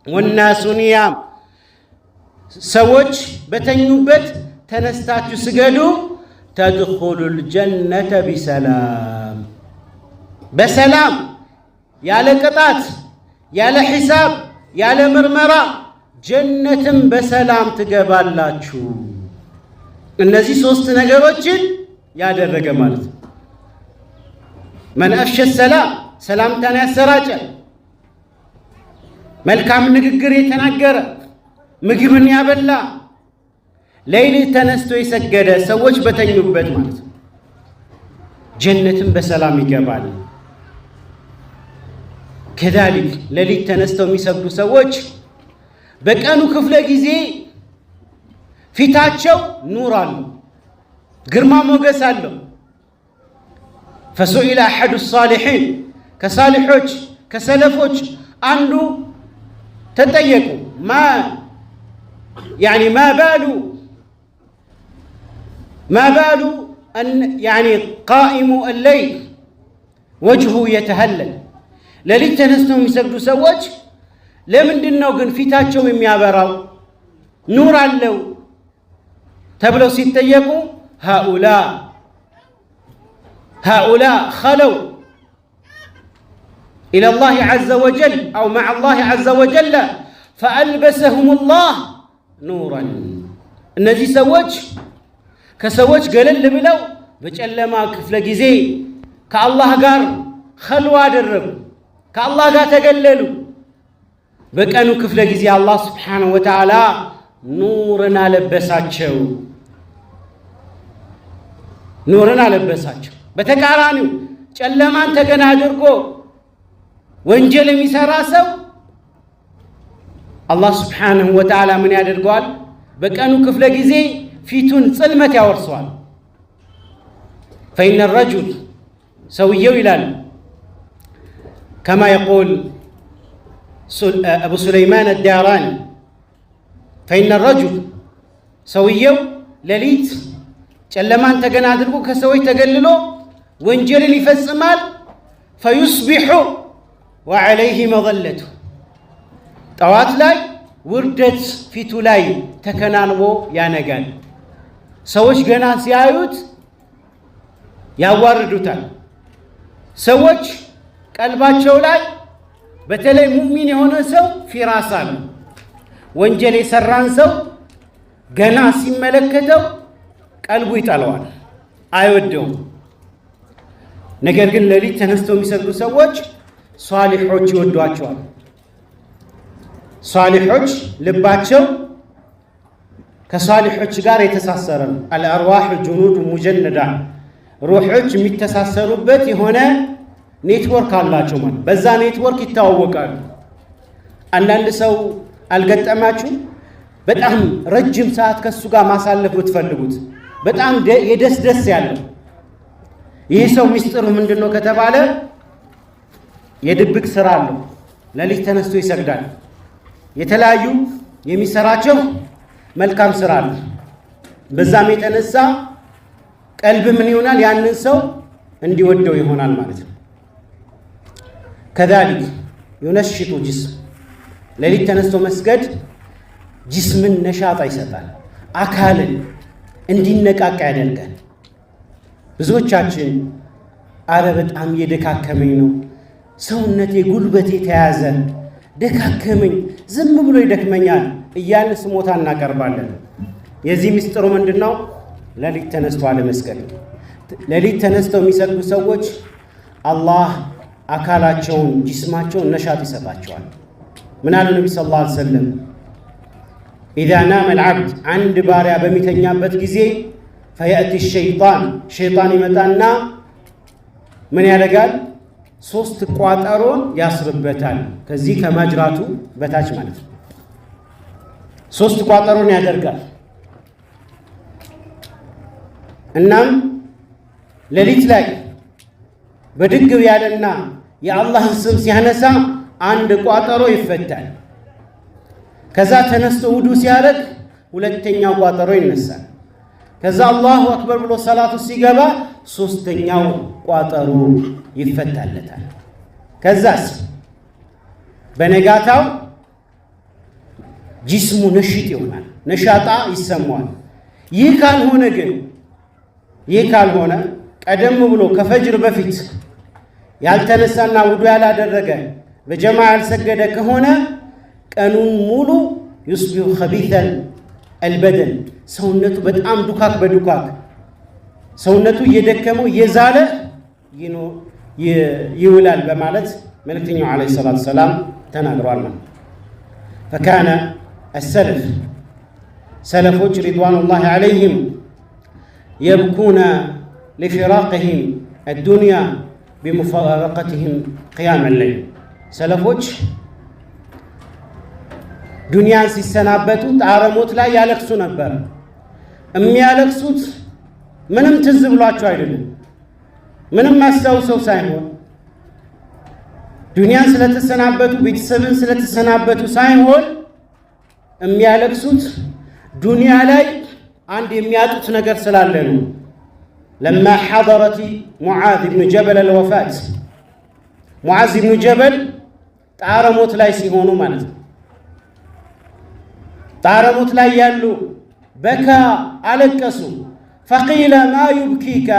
ወናሱ ኒያም፣ ሰዎች በተኙበት ተነስታችሁ ስገዱ። ተድኹሉል ጀነተ ቢሰላም፣ በሰላም ያለ ቅጣት ያለ ሒሳብ ያለ ምርመራ ጀነትም በሰላም ትገባላችሁ። እነዚህ ሶስት ነገሮችን ያደረገ ማለት ነው። መን አፍሸ ሰላም፣ ሰላምታን ያሰራጨ፣ መልካም ንግግር የተናገረ፣ ምግብን ያበላ፣ ሌሊት ተነስቶ የሰገደ፣ ሰዎች በተኙበት ማለት ነው። ጀነትም በሰላም ይገባል። ከዛሊክ ሌሊት ተነስተው የሚሰግዱ ሰዎች በቀኑ ክፍለ ጊዜ ፊታቸው ኑር አለው፣ ግርማ ሞገስ አለው። ፈሱኢለ አሐዱ ሳሊሒን፣ ከሳሊሖች ከሰለፎች አንዱ ተጠየቁ፣ ማ ባሉ ما بال أن يعني قائم الليل وجهه يتهلل لليت تنستهم يسجدوا سوج لمن دنو قن فيتاتشو يميابراو نور اللو تبلو سيتيقوا هؤلاء خلوا إلى الله عز وجل أو مع الله عز وجل فألبسهم الله نورا النجي سوج كسوج قلل بلو بجلما كفل جزي كالله قار خلوا درب كالله قار تقللوا بكأنه كفل جزي الله سبحانه وتعالى نورنا لبساتشو بتكارانيو جلما أنت جنادركو ወንጀል የሚሰራ ሰው አላህ ስብሓንሁ ወተዓላ ምን ያደርገዋል? በቀኑ ክፍለ ጊዜ ፊቱን ጽልመት ያወርሰዋል። ፈኢነ ረጁል ሰውየው ይላል ከማ የቁል አቡ ሱለይማን አዳራኒ ፈኢነ ረጁል ሰውየው ሌሊት ጨለማን ተገና አድርጎ ከሰዎች ተገልሎ ወንጀልን ይፈጽማል። ፈዩስቢሑ وعليه مظلته طوات لاي وردت فيتو لاي تكنانبو يانغال سوش ገና ሲያዩት ያዋርዱታል። ሰዎች ቀልባቸው ላይ በተለይ ሙእሚን የሆነ ሰው ፊራሳ ነው። ወንጀል የሰራን ሰው ገና ሲመለከተው ቀልቡ ይጠላዋል፣ አይወደውም። ነገር ግን ሌሊት ተነስተው የሚሰግዱ ሰዎች ሷሊሖች ይወዷቸዋል። ሷሊሖች ልባቸው ከሷሊሖች ጋር የተሳሰረ ነው። አልአርዋህ ጁኑድ ሙጀነዳ ሩሖች የሚተሳሰሩበት የሆነ ኔትወርክ አላቸው ማለት በዛ ኔትወርክ ይታወቃሉ። አንዳንድ ሰው አልገጠማችሁ በጣም ረጅም ሰዓት ከሱ ጋር ማሳለፍ ብትፈልጉት በጣም የደስ ያለው ይህ ሰው ሚስጥሩ ምንድነው ከተባለ የድብቅ ስራ አለው። ሌሊት ተነስቶ ይሰግዳል። የተለያዩ የሚሰራቸው መልካም ስራ አለ። በዛም የተነሳ ቀልብ ምን ይሆናል? ያንን ሰው እንዲወደው ይሆናል ማለት ነው። ከዛሊክ ዩነሽጡ ጅስም ሌሊት ተነስቶ መስገድ ጅስምን ነሻጣ ይሰጣል፣ አካልን እንዲነቃቃ ያደርጋል። ብዙዎቻችን አረ በጣም እየደካከመኝ ነው፣ ሰውነቴ ጉልበቴ ተያዘ፣ ደካከመኝ፣ ዝም ብሎ ይደክመኛል እያልን ስሞታ እናቀርባለን። የዚህ ምስጢሩ ምንድነው? ሌሊት ተነስቶ አለመስገድ። ሌሊት ተነስተው የሚሰግዱ ሰዎች አላህ አካላቸውን ጅስማቸውን ነሻጥ ይሰጣቸዋል። ምን አለ ነብዩ ሰለላሁ ዐለይሂ ወሰለም ኢዛ ናመ አልዓብድ አንድ ባሪያ በሚተኛበት ጊዜ ፈየእቲ ሸይጣን ይመጣና ምን ያደርጋል? 3 ቋጠሮን ያስርበታል። ከዚህ ከማጅራቱ በታች ማለት ነው። 3 ቋጠሮን ያደርጋል። እናም ሌሊት ላይ በድግ ያለና የአላህን ስም ሲያነሳ አንድ ቋጠሮ ይፈታል። ከዛ ተነስቶ ውዱ ሲያደርግ ሁለተኛው ቋጠሮ ይነሳል። ከዛ አላሁ አክበር ብሎ ሰላቱ ሲገባ 3ኛው ቋጠሮ ይፈታለታል። ከዛስ በነጋታው ጅስሙ ነሽጥ ይሆናል፣ ነሻጣ ይሰማዋል። ይህ ካልሆነ ቀደም ብሎ ከፈጅር በፊት ያልተነሳና ውዱ ያላደረገ በጀማ ያልሰገደ ከሆነ ቀኑን ሙሉ ይስቢሁ ኸቢተል አልበደን ሰውነቱ በጣም ዱካክ በዱካክ ሰውነቱ እየደከመው እየዛለ ይውላል በማለት መልእክተኛው ዓለይሂ ሰላቱ ሰላም ተናግረዋል። ፈካነ አሰለፍ ሰለፎች ሪድዋኑላሂ ዓለይሂም የብኩነ ሊፊራቅህም አዱንያ ቢሙፋረቀትህም ቅያመ ለይል ሰለፎች ዱንያን ሲሰናበቱ ጣረሞት ላይ ያለቅሱ ነበር። የሚያለቅሱት ምንም ትዝ ብሏቸው አይደለም፣ ምንም አስታውሰው ሳይሆን ዱንያን ስለተሰናበቱ ቤተሰብን ስለተሰናበቱ ሳይሆን የሚያለቅሱት ዱንያ ላይ አንድ የሚያጡት ነገር ስላለ ነው። ለማ ሐضረት ሙዓዝ ብኑ ጀበል አልወፋት ሙዓዝ ብኑ ጀበል ጣረ ሞት ላይ ሲሆኑ ማለት ነው። ጣረ ሞት ላይ ያሉ በካ አለቀሱ። ፈቂለ ማ ዩብኪከ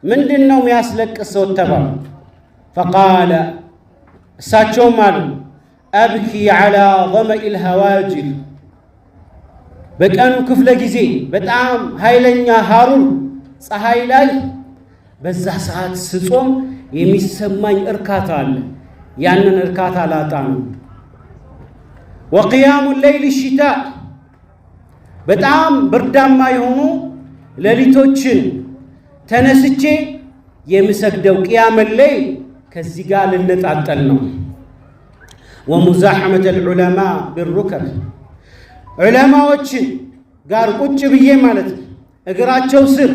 ምንድነው የሚያስለቅሰው ተባሉ። ፈቃለ እሳቸውም አሉ አብኪ ዐላ ظመኢል ሀዋጅር በቀኑ ክፍለ ጊዜ በጣም ኃይለኛ ሐሩር ፀሐይ ላይ በዛ ሰዓት ስጾም የሚሰማኝ እርካታ አለ። ያንን እርካታ ላጣ ነው። ወቅያሙ ሌይል ሽታ በጣም ብርዳማ የሆኑ ሌሊቶችን ተነስቼ የምሰግደው ቅያመ ሌይል ከዚህ ጋር ልነጣጠል ነው። ወሙዛሐመተ ልዑለማ ቢሩከብ ዑለማዎችን ጋር ቁጭ ብዬ ማለት እግራቸው ስር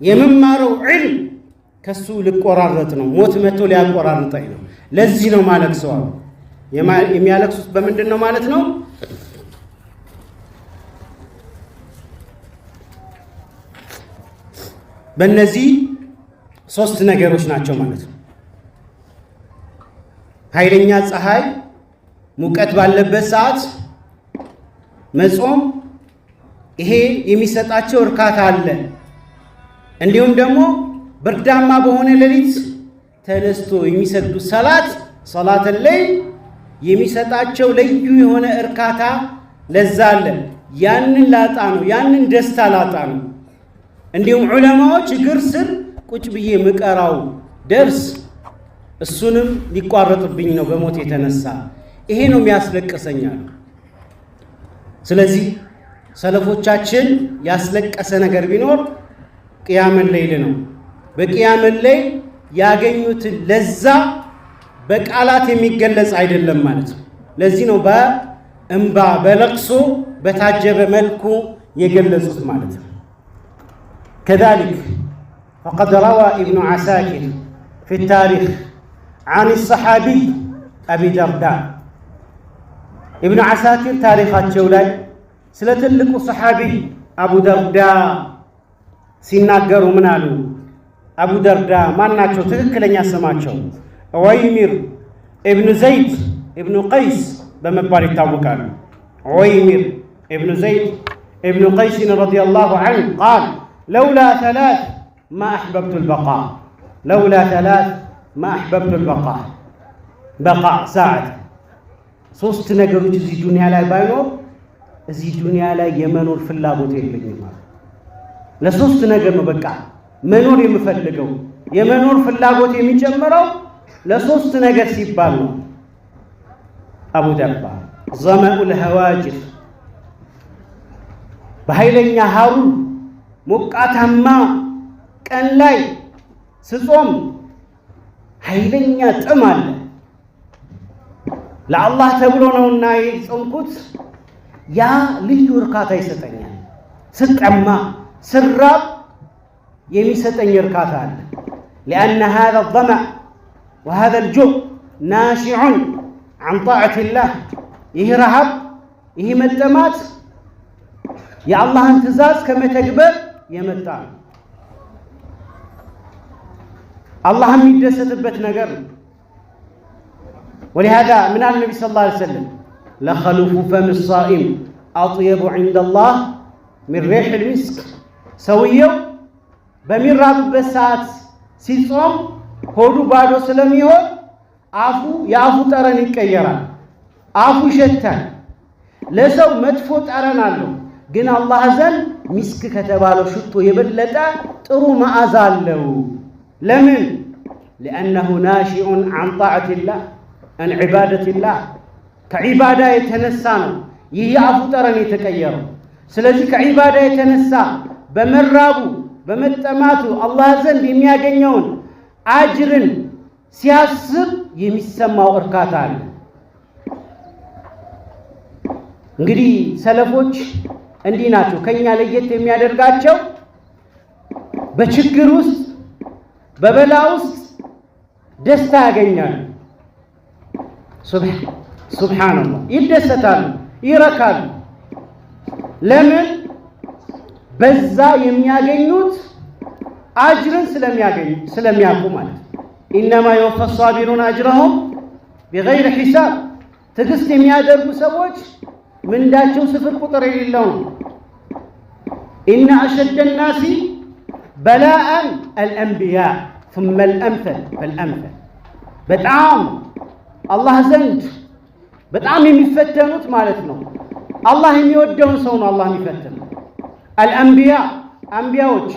የምማረው ዒልም ከሱ ልቆራረጥ ነው። ሞት መጥቶ ሊያቆራርጠኝ ነው። ለዚህ ነው ማለቅሰው። የሚያለቅሱት በምንድን ነው ማለት ነው? በእነዚህ ሶስት ነገሮች ናቸው ማለት ነው። ኃይለኛ ፀሐይ ሙቀት ባለበት ሰዓት መጾም ይሄ የሚሰጣቸው እርካታ አለ። እንዲሁም ደግሞ ብርዳማ በሆነ ሌሊት ተነስቶ የሚሰግዱ ሰላት ላይ የሚሰጣቸው ልዩ የሆነ እርካታ ለዛ አለ። ያንን ላጣ ነው፣ ያንን ደስታ ላጣ ነው። እንዲሁም ዑለማዎች እግር ስር ቁጭ ብዬ ምቀራው ደርስ እሱንም ሊቋረጥብኝ ነው በሞት የተነሳ። ይሄ ነው የሚያስለቅሰኛል። ስለዚህ ሰለፎቻችን ያስለቀሰ ነገር ቢኖር ቅያመ ሌይል ነው። በቅያመ ሌይል ያገኙትን ለዛ በቃላት የሚገለጽ አይደለም ማለት ነው። ለዚህ ነው በእንባ በለቅሶ በታጀበ መልኩ የገለጹት ማለት ነው። ከዛሊክ ፈቀድ ረዋ ኢብኑ ዓሳኪር ፊ ታሪክ عن الصحابي أبي درداء ابن عساكر تاريخات جولاي سلتلك صحابي أبو درداء سيناقروا منالو أبو درداء ما ناتشو تذكرن ياسماتشو عويمر ابن زيد ابن قيس بمباري تاوكان عويمر ابن زيد ابن قيس رضي الله عنه قال لولا ثلاث ما أحببت البقاء لولا ثلاث ما أحببت البقاء بقاء ساعة ሶስት ነገሮች እዚህ ዱንያ ላይ ባይኖር እዚህ ዱንያ ላይ የመኖር ፍላጎት የለኝም ማለት ለሶስት ነገር ነው በቃ መኖር የምፈልገው። የመኖር ፍላጎት የሚጨምረው ለሶስት ነገር ሲባል ነው። አቡ ደርዳ ዘመኡል ሀዋጅር በኃይለኛ ሐሩር ሞቃታማ ቀን ላይ ስጾም ኃይለኛ ጥም አለ። ለአላህ ተብሎ ነውና የጾምኩት ያ ልዩ እርካታ ይሰጠኛል። ስጠማ ስራብ የሚሰጠኝ እርካታ አለ። لأن هذا الظمأ وهذا الجوع ناشع عن طاعة الله ይህ ረሃብ ይህ መጠማት የአላህን ትእዛዝ ከመተግበር የመጣ ነው። الله የሚደሰትበት ነገር ነው። ولهذا من النبي صلى الله عليه وسلم لخلوف فم الصائم أطيب عند الله من ريح المسك ሰውየው በሚራብበት ሰዓት ሲጾም ሆዱ ባዶ ስለሚሆን የአፉ ጠረን ይቀየራል። አፉ ይሸታል። ለሰው መጥፎ ጠረን አለው፣ ግን አላህ ዘንድ ሚስክ ከተባለው ሽቶ የበለጠ ጥሩ መዓዛ አለው። ለምን? لأنه ناشئ عن طاعة الله عن عبادة الله كعبادة يتنسى ይህ የአፉ ጠረን የተቀየረው። ስለዚህ ከዒባዳ የተነሳ በመራቡ በመጠማቱ አላህ ዘንድ የሚያገኘውን አጅርን ሲያስብ የሚሰማው እርካታ አለ። እንግዲህ ሰለፎች እንዲህ ናቸው። ከኛ ለየት የሚያደርጋቸው በችግር ውስጥ በበላ ውስጥ ደስታ ያገኛሉ። ሱብሃንአላህ ይደሰታሉ፣ ይረካሉ። ለምን? በዛ የሚያገኙት አጅርን ስለሚያውቁ ማለት ነው። ኢነማ የወፈ ሳቢሩን አጅረሁም ቢገይሪ ሒሳብ። ትዕግስት የሚያደርጉ ሰዎች ምንዳቸው ስፍር ቁጥር የሌለው ነው። ኢነ አሸደ ናሲ በላአን አልአንቢያ ثم الأمثل فالأمثل። በጣም አላህ ዘንድ በጣም የሚፈተኑት ማለት ነው አላህ የሚወደውን ሰው ነው አላህ የሚፈተነው። አልአንቢያ አንቢያዎች፣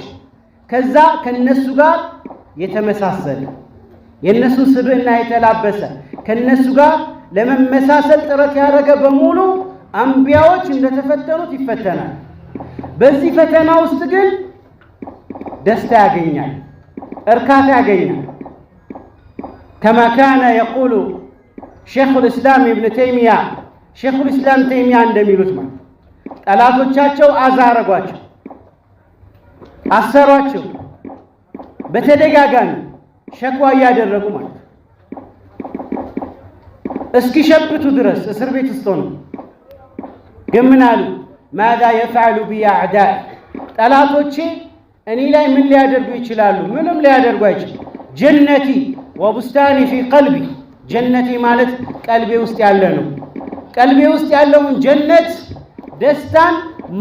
ከዛ ከነሱ ጋር የተመሳሰለ የነሱ ስብዕና የተላበሰ ከነሱ ጋር ለመመሳሰል ጥረት ያደረገ በሙሉ አንቢያዎች እንደተፈተኑት ይፈተናል። በዚህ ፈተና ውስጥ ግን ደስታ ያገኛል፣ እርካታ ያገኛል። ከማ ካነ የቁሉ ሸይኹል ኢስላም ኢብኑ ተይሚያ ሸይኹል ኢስላም ተይሚያ እንደሚሉት ማለት ጠላቶቻቸው አዛረጓቸው፣ አሰሯቸው፣ በተደጋጋሚ ሸክዋ እያደረጉ ማለት እስኪሸብቱ ድረስ እስር ቤት ውስጥ ሆነው ግን ምን አሉ? ማዛ የፍዐሉ ቢ አዕዳኢ፣ ጠላቶቼ እኔ ላይ ምን ሊያደርጉ ይችላሉ? ምንም ሊያደርጉ አይችልም። ጀነቲ ወቡስታኒ ፊ ቀልቢ፣ ጀነቲ ማለት ቀልቤ ውስጥ ያለ ነው። ቀልቤ ውስጥ ያለውን ጀነት ደስታን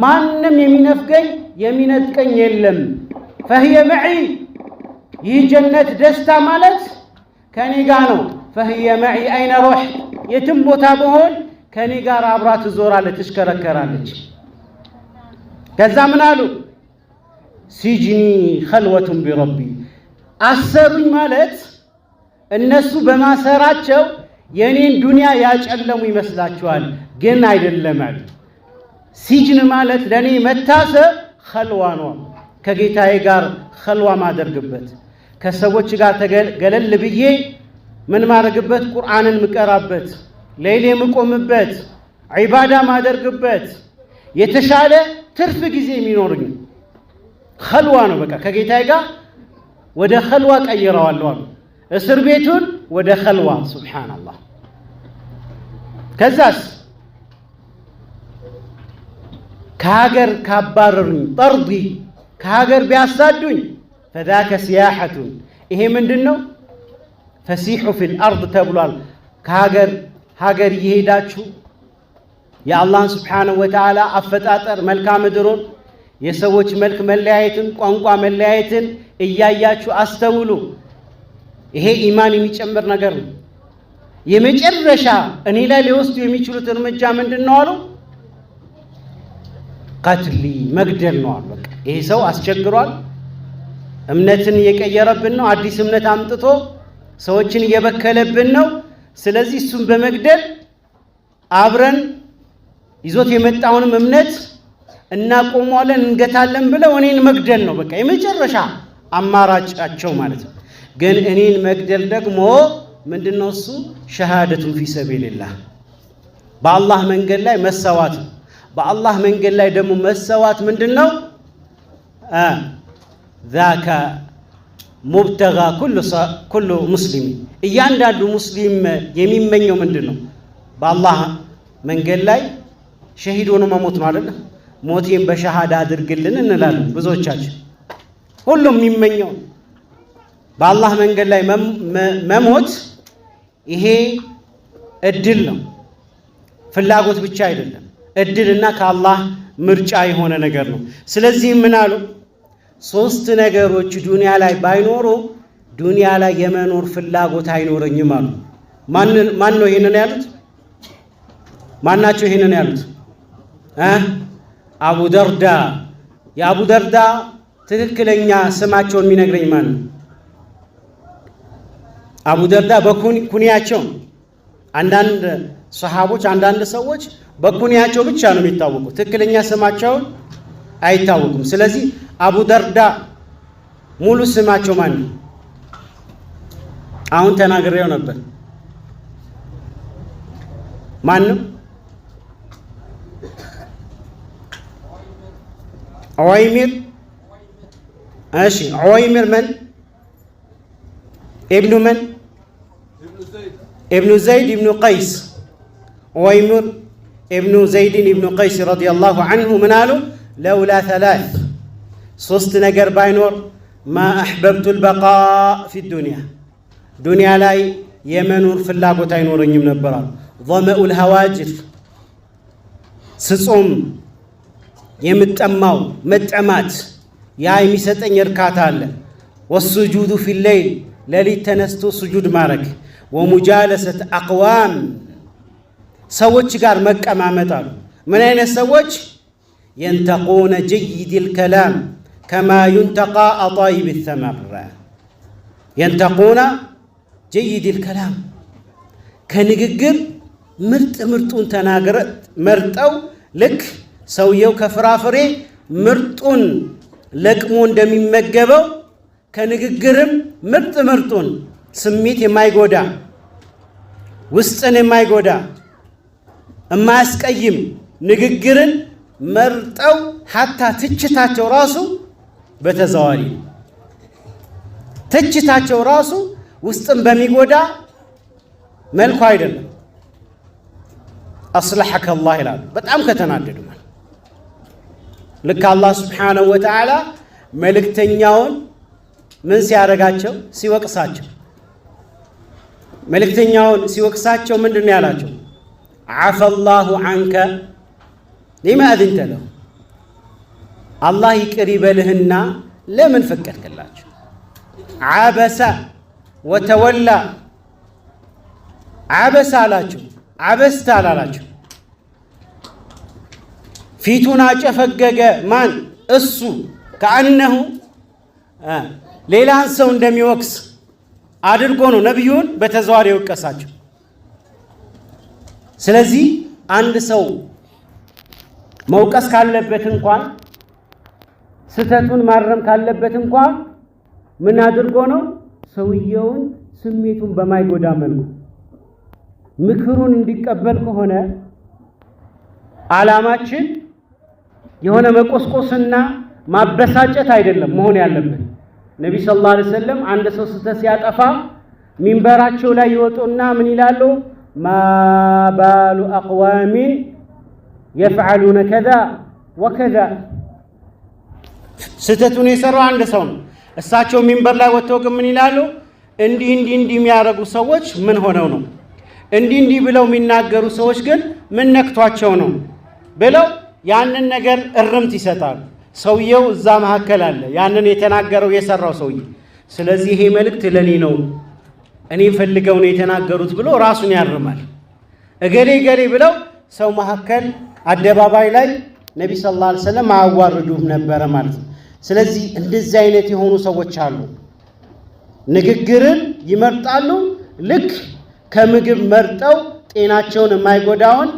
ማንም የሚነፍገኝ የሚነጥቀኝ የለም። ፈህየ መዒ፣ ይህ ጀነት ደስታ ማለት ከኔ ጋር ነው። ፈህየ መዒ አይነ ሩሕ፣ የትም ቦታ በሆን ከኔ ጋር አብራ ትዞራለች፣ ትሽከረከራለች። ከዛ ምን አሉ? ሲጅኒ ኸልወቱን ቢረቢ፣ አሰሩኝ ማለት እነሱ በማሰራቸው የኔን ዱንያ ያጨለሙ ይመስላችኋል፣ ግን አይደለም አሉ። ሲጅን ማለት ለኔ መታሰር ኸልዋ ነው፣ ከጌታዬ ጋር ኸልዋ ማደርግበት፣ ከሰዎች ጋር ገለል ብዬ ምን ማድረግበት፣ ቁርአንን ምቀራበት፣ ሌሊት የምቆምበት፣ ዒባዳ ማደርግበት፣ የተሻለ ትርፍ ጊዜ የሚኖርኝ ኸልዋ ነው። በቃ ከጌታዬ ጋር ወደ ኸልዋ ቀይረዋለሁ አሉ። እስር ቤቱን ወደ ኸልዋ። ሱብሓነላህ። ከዛስ ከሀገር ካባረሩኝ፣ ጠርዲ ከሀገር ቢያሳዱኝ፣ ፈዛከ ሲያሐቱን፣ ይሄ ምንድን ነው? ፈሲሑ ፊል አርድ ተብሏል። ከሀገር እየሄዳችሁ የአላህን ስብሓነሁ ወተዓላ አፈጣጠር መልክዓ ምድሩን፣ የሰዎች መልክ መለያየትን፣ ቋንቋ መለያየትን እያያችሁ አስተውሉ። ይሄ ኢማን የሚጨምር ነገር ነው። የመጨረሻ እኔ ላይ ሊወስዱ የሚችሉት እርምጃ ምንድን ነው አሉ? ቀትሊ፣ መግደል ነው አሉ። በቃ ይሄ ሰው አስቸግሯል፣ እምነትን እየቀየረብን ነው፣ አዲስ እምነት አምጥቶ ሰዎችን እየበከለብን ነው። ስለዚህ እሱን በመግደል አብረን ይዞት የመጣውንም እምነት እናቆመዋለን፣ እንገታለን ብለው እኔን መግደል ነው በቃ የመጨረሻ አማራጫቸው ማለት ነው። ግን እኔን መግደል ደግሞ ምንድነው? እሱ ሸሃደቱን ፊ ሰቢልላህ፣ በአላህ መንገድ ላይ መሰዋት። በአላህ መንገድ ላይ ደግሞ መሰዋት ምንድነው? ዛከ ሙብተጋ ኩሉ ሙስሊም፣ እያንዳንዱ ሙስሊም የሚመኘው ምንድነው? በአላህ መንገድ ላይ ሸሂድ ሆኖ መሞት ነው አይደል? ሞቴን በሸሃዳ አድርግልን እንላለን ብዙዎቻችን። ሁሉም የሚመኘው በአላህ መንገድ ላይ መሞት። ይሄ እድል ነው፣ ፍላጎት ብቻ አይደለም፣ እድልና ከአላህ ምርጫ የሆነ ነገር ነው። ስለዚህ ምን አሉ? ሶስት ነገሮች ዱንያ ላይ ባይኖሩ ዱንያ ላይ የመኖር ፍላጎት አይኖረኝም አሉ። ማን ነው ይሄንን ያሉት? ማናቸው ይሄንን ያሉት? አቡ ደርዳ። የአቡ ደርዳ ትክክለኛ ስማቸውን የሚነግረኝ ማን ነው? አቡ ደርዳ በኩንያቸው። አንዳንድ ሰሃቦች፣ አንዳንድ ሰዎች በኩንያቸው ብቻ ነው የሚታወቁት፣ ትክክለኛ ስማቸውን አይታወቁም። ስለዚህ አቡ ደርዳ ሙሉ ስማቸው ማን ነው? አሁን ተናግሬው ነበር። ማን ነው? ዑወይሚር። እሺ፣ ዑወይሚር መን? ኢብኑ መን? ኢብኑ ዘይድ ኢብኑ ቀይስ። ዑወይሚር ኢብኑ ዘይድን ኢብኑ ቀይስ ረዲየላሁ ዐንሁ ምን አሉ? ለውላ ሰላስ ሶስት ነገር ባይኖር ማ አሕበብቱ ልበቃእ ፊ ዱንያ ዱንያ ላይ የመኖር ፍላጎት አይኖረኝም ነበር አሉ። ظመኡ ልሀዋጅር ስጾም የምጠማው መጠማት ያ የሚሰጠኝ እርካታ አለ። ወሱጁዱ ፊ ሌይል ሌሊት ተነስቶ ሱጁድ ማድረግ። ወሙጃለሰት አቅዋም ሰዎች ጋር መቀማመጥ አሉ። ምን አይነት ሰዎች? የንተቁነ ጀይድ ልከላም ከማ ዩንተቃ አጣይብ ተመር የንተቁነ ጀይድ ልከላም ከንግግር ምርጥ ምርጡን ተናገረ መርጠው ልክ ሰውየው ከፍራፍሬ ምርጡን ለቅሞ እንደሚመገበው ከንግግርም ምርጥ ምርጡን ስሜት የማይጎዳ ውስጥን የማይጎዳ የማያስቀይም ንግግርን መርጠው ሐታ ትችታቸው ራሱ በተዘዋዋሪ ትችታቸው ራሱ ውስጥን በሚጎዳ መልኩ አይደለም። አስለሐከ አላህ ይላሉ በጣም ከተናደዱ ማለት ልክ አላህ ስብሓነሁ ወተዓላ መልእክተኛውን ምን ሲያደርጋቸው ሲወቅሳቸው መልእክተኛውን ሲወቅሳቸው ምንድን ነው ያላቸው? ዓፈ ላሁ ዐንከ ሊማ አዝንተ ለሁ አላህ ይቅር ይበልህና ለምን ፈቀድክላቸው? ዓበሰ ወተወላ ዓበሰ አላቸው፣ ዓበስተ አላላቸው። ፊቱን አጨፈገገ ማን? እሱ ከአነሁ ሌላን ሰው እንደሚወቅስ አድርጎ ነው ነቢዩን በተዘዋዋሪ የወቀሳቸው። ስለዚህ አንድ ሰው መውቀስ ካለበት እንኳን ስተቱን ማረም ካለበት እንኳን ምን አድርጎ ነው? ሰውየውን ስሜቱን በማይጎዳ መልኩ ምክሩን እንዲቀበል ከሆነ ዓላማችን የሆነ መቆስቆስና ማበሳጨት አይደለም መሆን ያለበት። ነቢ ሰለላሁ ዐለይሂ ወሰለም አንድ ሰው ስተት ሲያጠፋ ሚንበራቸው ላይ ይወጡና ምን ይላሉ? ማ ባሉ አቅዋሚን የፍዓሉነ ከዛ ወከዛ። ስተቱን የሰራው አንድ ሰው ነው። እሳቸው ሚንበር ላይ ወጥተው ግን ምን ይላሉ? እንዲህ የሚያደርጉ ሰዎች ምን ሆነው ነው? እንዲህ ብለው የሚናገሩ ሰዎች ግን ምን ነክቷቸው ነው ብለው ያንን ነገር እርምት ይሰጣሉ። ሰውየው እዛ መካከል አለ፣ ያንን የተናገረው የሰራው ሰውዬ። ስለዚህ ይሄ መልእክት ለኔ ነው፣ እኔ ፈልገው ነው የተናገሩት ብሎ ራሱን ያርማል። እገሌ ብለው ሰው መካከል አደባባይ ላይ ነቢ ሰለላሁ ዐለይሂ ወሰለም አያዋርዱም ነበረ ማለት ነው። ስለዚህ እንደዚህ አይነት የሆኑ ሰዎች አሉ። ንግግርን ይመርጣሉ። ልክ ከምግብ መርጠው ጤናቸውን የማይጎዳውን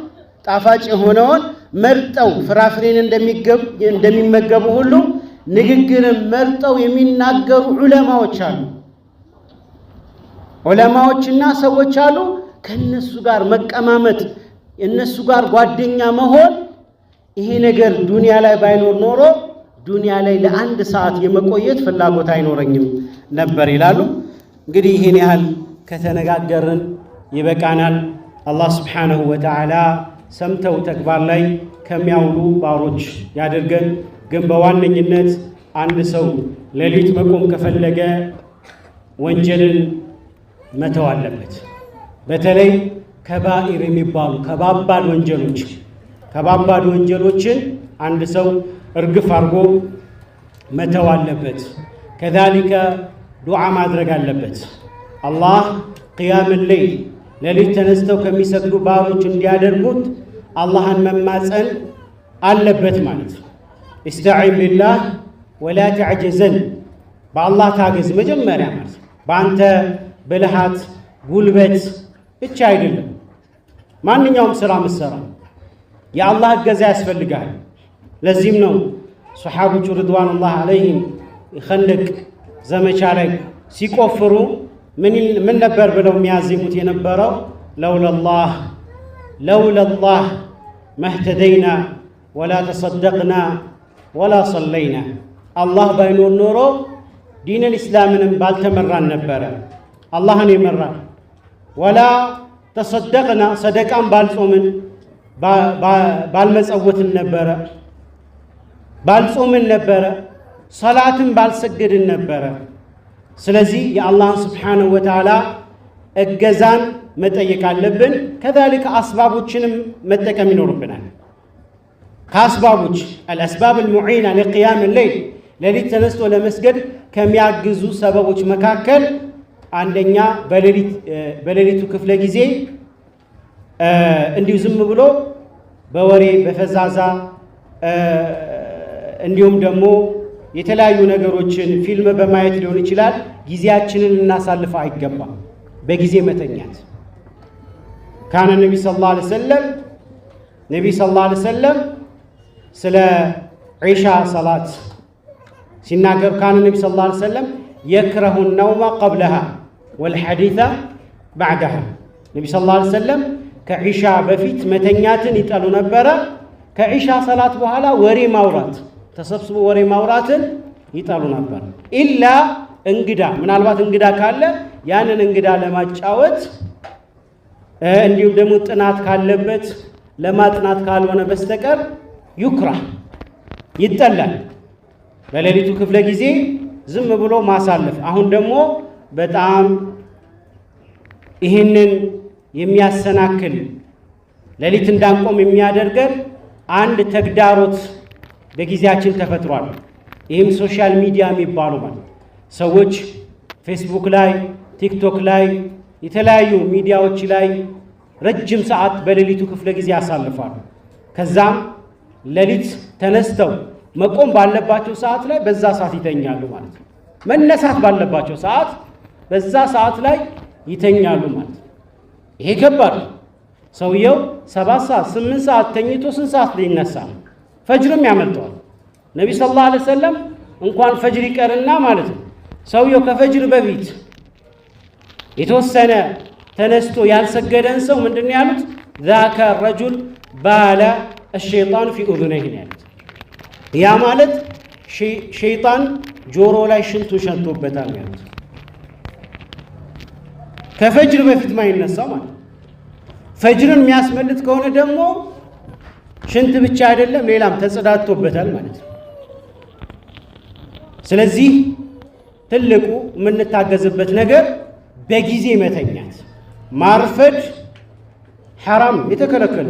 ጣፋጭ የሆነውን መርጠው ፍራፍሬን እንደሚመገቡ ሁሉ ንግግርን መርጠው የሚናገሩ ዑለማዎች አሉ። ዑለማዎችና ሰዎች አሉ። ከነሱ ጋር መቀማመጥ፣ እነሱ ጋር ጓደኛ መሆን ይሄ ነገር ዱንያ ላይ ባይኖር ኖሮ ዱንያ ላይ ለአንድ ሰዓት የመቆየት ፍላጎት አይኖረኝም ነበር ይላሉ። እንግዲህ ይህን ያህል ከተነጋገርን ይበቃናል። አላህ ስብሓነሁ ወተዓላ ሰምተው ተግባር ላይ ከሚያውሉ ባሮች ያድርገን። ግን በዋነኝነት አንድ ሰው ሌሊት መቆም ከፈለገ ወንጀልን መተው አለበት። በተለይ ከባኢር የሚባሉ ከባባድ ወንጀሎችን አንድ ሰው እርግፍ አድርጎ መተው አለበት። ከዛሊከ ዱዓ ማድረግ አለበት። አላህ ቅያም ሌይል ሌሊት ተነስተው ከሚሰግዱ ባሮች እንዲያደርጉት አላህን መማፀን አለበት ማለት ነው። ኢስተዒን ቢላህ ወላ ተዕጀዘን፣ በአላህ ታገዝ መጀመሪያ ማለት ነው። በአንተ ብልሃት ጉልበት ብቻ አይደለም ማንኛውም ስራ ምሰራ የአላህ እገዛ ያስፈልጋል። ለዚህም ነው ሰሓቦቹ ርድዋኑላህ ዐለይሂም የኸንደቅ ዘመቻ ላይ ሲቆፍሩ ምን ነበር ብለው የሚያዜሙት የነበረው? ለውለላህ መህተደይና ወላ ተሰደቅና ወላ ሰለይና። አላህ ባይኖር ኖሮ ዲነል ኢስላምንም ባልተመራን ነበረ። አላህን የመራን ወላ ተሰደቅና ሰደቃን ባልጾምን ባልመጸወትን ነበረ ባልጾምን ነበረ። ሰላትን ባልሰገድን ነበረ። ስለዚህ የአላህን ስብሓንሁ ወተዓላ እገዛን መጠየቅ አለብን። ከዛሊከ አስባቦችንም መጠቀም ይኖርብናል። ከአስባቦች አልአስባብ አልሙዒና ለቅያም ሌይል ሌሊት ተነስቶ ለመስገድ ከሚያግዙ ሰበቦች መካከል አንደኛ በሌሊቱ ክፍለ ጊዜ እንዲሁ ዝም ብሎ በወሬ በፈዛዛ እንዲሁም ደግሞ የተለያዩ ነገሮችን ፊልም በማየት ሊሆን ይችላል ጊዜያችንን ልናሳልፍ አይገባም። በጊዜ መተኛት ካነ ነቢ ሰለላሁ ዐለይሂ ወሰለም ስለ ዒሻ ሰላት ሲናገሩ ካነ ነቢ ሰለላሁ ዐለይሂ ወሰለም የክረሁ ነውመ ቀብለሃ ወልሐዲተ ባዕደሃ። ነቢ ሰለላሁ ዐለይሂ ወሰለም ከዒሻ በፊት መተኛትን ይጠሉ ነበረ። ከዒሻ ሰላት በኋላ ወሬ ማውራት ተሰብስቦ ወሬ ማውራትን ይጠሉ ነበር። ኢላ እንግዳ ምናልባት እንግዳ ካለ ያንን እንግዳ ለማጫወት እንዲሁም ደግሞ ጥናት ካለበት ለማጥናት ካልሆነ በስተቀር ዩክራህ ይጠላል። በሌሊቱ ክፍለ ጊዜ ዝም ብሎ ማሳለፍ። አሁን ደግሞ በጣም ይህንን የሚያሰናክል ሌሊት እንዳንቆም የሚያደርገን አንድ ተግዳሮት በጊዜያችን ተፈጥሯል። ይህም ሶሻል ሚዲያ የሚባሉ ማለት ሰዎች ፌስቡክ ላይ፣ ቲክቶክ ላይ፣ የተለያዩ ሚዲያዎች ላይ ረጅም ሰዓት በሌሊቱ ክፍለ ጊዜ ያሳልፋሉ። ከዛም ሌሊት ተነስተው መቆም ባለባቸው ሰዓት ላይ በዛ ሰዓት ይተኛሉ ማለት ነው። መነሳት ባለባቸው ሰዓት በዛ ሰዓት ላይ ይተኛሉ ማለት ነው። ይሄ ከባድ። ሰውየው 7 ሰዓት 8 ሰዓት ተኝቶ ስንት ሰዓት ሊነሳ ነው? ፈጅርም ያመልጠዋል። ነቢ ሰለላሁ ዐለይሂ ወሰለም እንኳን ፈጅር ይቀርና ማለት ነው ሰውየው ከፈጅር በፊት የተወሰነ ተነስቶ ያልሰገደን ሰው ምንድን ነው ያሉት? ዛከ ረጁል ባለ الشيطان في اذنيه ያሉት። ያ ማለት ሸይጣን ጆሮ ላይ ሽንቱ ሸንቶበታል ያሉት። ከፈጅር በፊት ማይነሳ ማለት ፈጅርን የሚያስመልጥ ከሆነ ደግሞ ሽንት ብቻ አይደለም ሌላም ተጸዳድቶበታል ማለት ነው። ስለዚህ ትልቁ የምንታገዝበት ነገር በጊዜ መተኛት። ማርፈድ ሐራም የተከለከለ።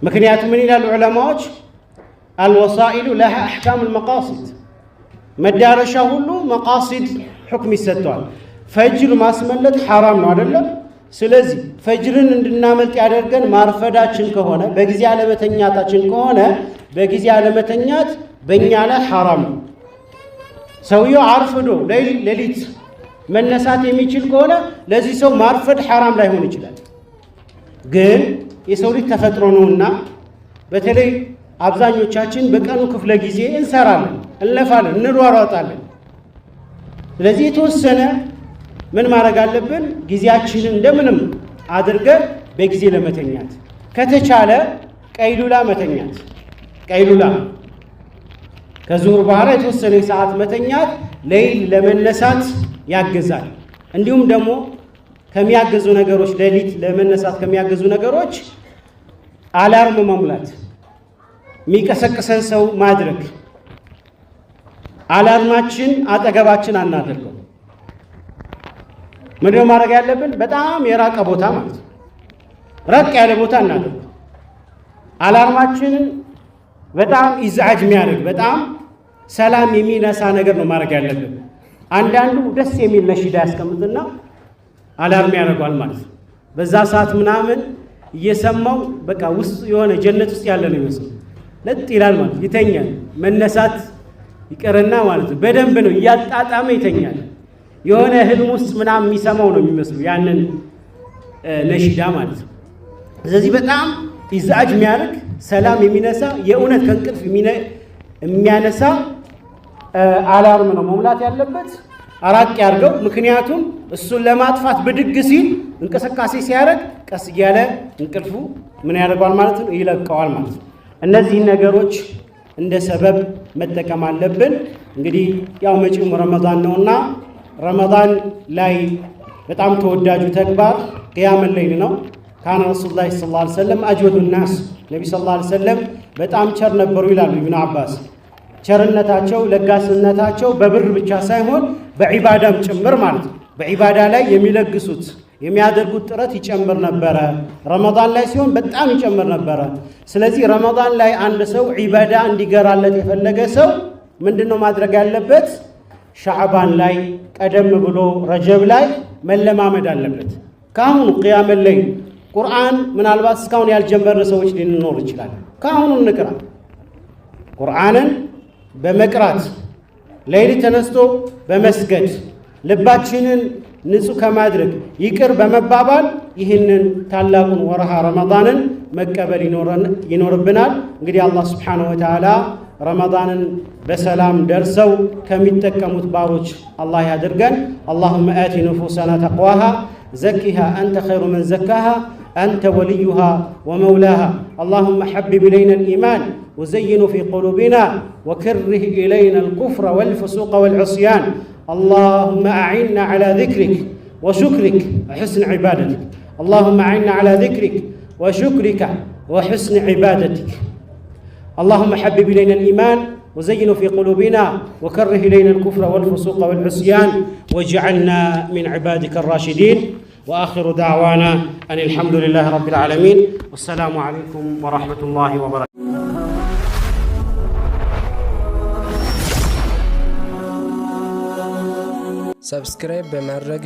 ምክንያቱም ምን ይላሉ ዑለማዎች? አልወሳኢሉ ለሃ አሕካም አልመቃሲድ፣ መዳረሻ ሁሉ መቃሲድ ሕክም ይሰጠዋል። ፈጅር ማስመለጥ ሐራም ነው አይደለም? ስለዚህ ፈጅርን እንድናመልጥ ያደርገን ማርፈዳችን ከሆነ በጊዜ አለመተኛታችን ከሆነ በጊዜ አለመተኛት በእኛ ላይ ሐራም ነው። ሰውየው አርፍዶ ሌሊት መነሳት የሚችል ከሆነ ለዚህ ሰው ማርፈድ ሐራም ላይሆን ይችላል። ግን የሰው ልጅ ተፈጥሮ ነውና በተለይ አብዛኞቻችን በቀኑ ክፍለ ጊዜ እንሰራለን፣ እንለፋለን፣ እንሯሯጣለን። ስለዚህ የተወሰነ ምን ማድረግ አለብን? ጊዜያችንን እንደምንም አድርገን በጊዜ ለመተኛት ከተቻለ ቀይሉላ መተኛት። ቀይሉላ ከዙሁር በኋላ የተወሰነ ሰዓት መተኛት ሌሊት ለመነሳት ያግዛል። እንዲሁም ደግሞ ከሚያግዙ ነገሮች ሌሊት ለመነሳት ከሚያግዙ ነገሮች አላርም መሙላት፣ የሚቀሰቅሰን ሰው ማድረግ። አላርማችን አጠገባችን አናደርገው። ምንድነው ማድረግ ያለብን? በጣም የራቀ ቦታ ማለት ነው፣ ራቅ ያለ ቦታ እናደርገው። አላርማችንን በጣም ኢዝዓጅ የሚያደርግ በጣም ሰላም የሚነሳ ነገር ነው ማድረግ ያለብን። አንዳንዱ ደስ የሚል ነሽዳ ያስቀምጥና አላርም ያደርገዋል ማለት ነው። በዛ ሰዓት ምናምን እየሰማው በቃ ውስጥ የሆነ ጀነት ውስጥ ያለ ነው ይመስለው ለጥ ይላል ማለት ይተኛል። መነሳት ይቀርና ማለት ነው በደንብ ነው እያጣጣመ ይተኛል። የሆነ ህልም ውስጥ ምናምን የሚሰማው ነው የሚመስለው ያንን ነሽዳ ማለት ነው። ስለዚህ በጣም ኢዝዓጅ የሚያደርግ ሰላም የሚነሳ የእውነት ከእንቅልፍ የሚያነሳ አላርም ነው መሙላት ያለበት። አራቅ ያርገው። ምክንያቱም እሱን ለማጥፋት ብድግ ሲል እንቅስቃሴ ሲያደርግ ቀስ እያለ እንቅልፉ ምን ያደርገዋል ማለት ነው ይለቀዋል ማለት ነው። እነዚህን ነገሮች እንደ ሰበብ መጠቀም አለብን። እንግዲህ ያው መጪው ረመዳን ነውና ረመዳን ላይ በጣም ተወዳጁ ተግባር ቅያም ሌይል ነው። ካነ ረሱሉላህ ሰለላሁ ዐለይሂ ወሰለም አጅወዱ ናስ፣ ነቢ ሰለላሁ ዐለይሂ ወሰለም በጣም ቸር ነበሩ ይላሉ ኢብኑ አባስ። ቸርነታቸው ለጋስነታቸው በብር ብቻ ሳይሆን በዒባዳም ጭምር ማለት ነው። በዒባዳ ላይ የሚለግሱት የሚያደርጉት ጥረት ይጨምር ነበረ። ረመዳን ላይ ሲሆን በጣም ይጨምር ነበረ። ስለዚህ ረመዳን ላይ አንድ ሰው ዒባዳ እንዲገራለት የፈለገ ሰው ምንድነው ማድረግ ያለበት? ሻዕባን ላይ ቀደም ብሎ ረጀብ ላይ መለማመድ አለበት። ካሁኑ ቂያም ለይል ቁርአን ምናልባት እስካሁን ያልጀመረ ሰዎች ሊኖር ይችላል። ካሁኑ እንቅራ። ቁርአንን በመቅራት ሌሊት ተነስቶ በመስገድ ልባችንን ንጹህ ከማድረግ ይቅር በመባባል ይህንን ታላቁን ወርሃ ረመዳንን መቀበል ይኖርብናል። እንግዲህ አላህ Subhanahu Wa Ta'ala ረመዳንን በሰላም ደርሰው ከሚጠቀሙት ባሮች አላህ ያድርገን። اللهم آت نفوسنا تقواها زكها أنت خير من زكاها أنت وليها ومولاها اللهم حبب إلينا الإيمان وزينه في قلوبنا وكره إلينا الكفر والفسوق والعصيان اللهم أعنا على ذكرك وشكرك وحسن عبادتك اللهم أعنا على ذكرك وشكرك وحسن عبادتك اللهم حبب إلينا الإيمان وزينه في قلوبنا وكره إلينا الكفر والفسوق والعصيان واجعلنا من عبادك الراشدين وآخر دعوانا أن الحمد لله رب العالمين والسلام عليكم ورحمة الله وبركاته. سبسكرايب بمرق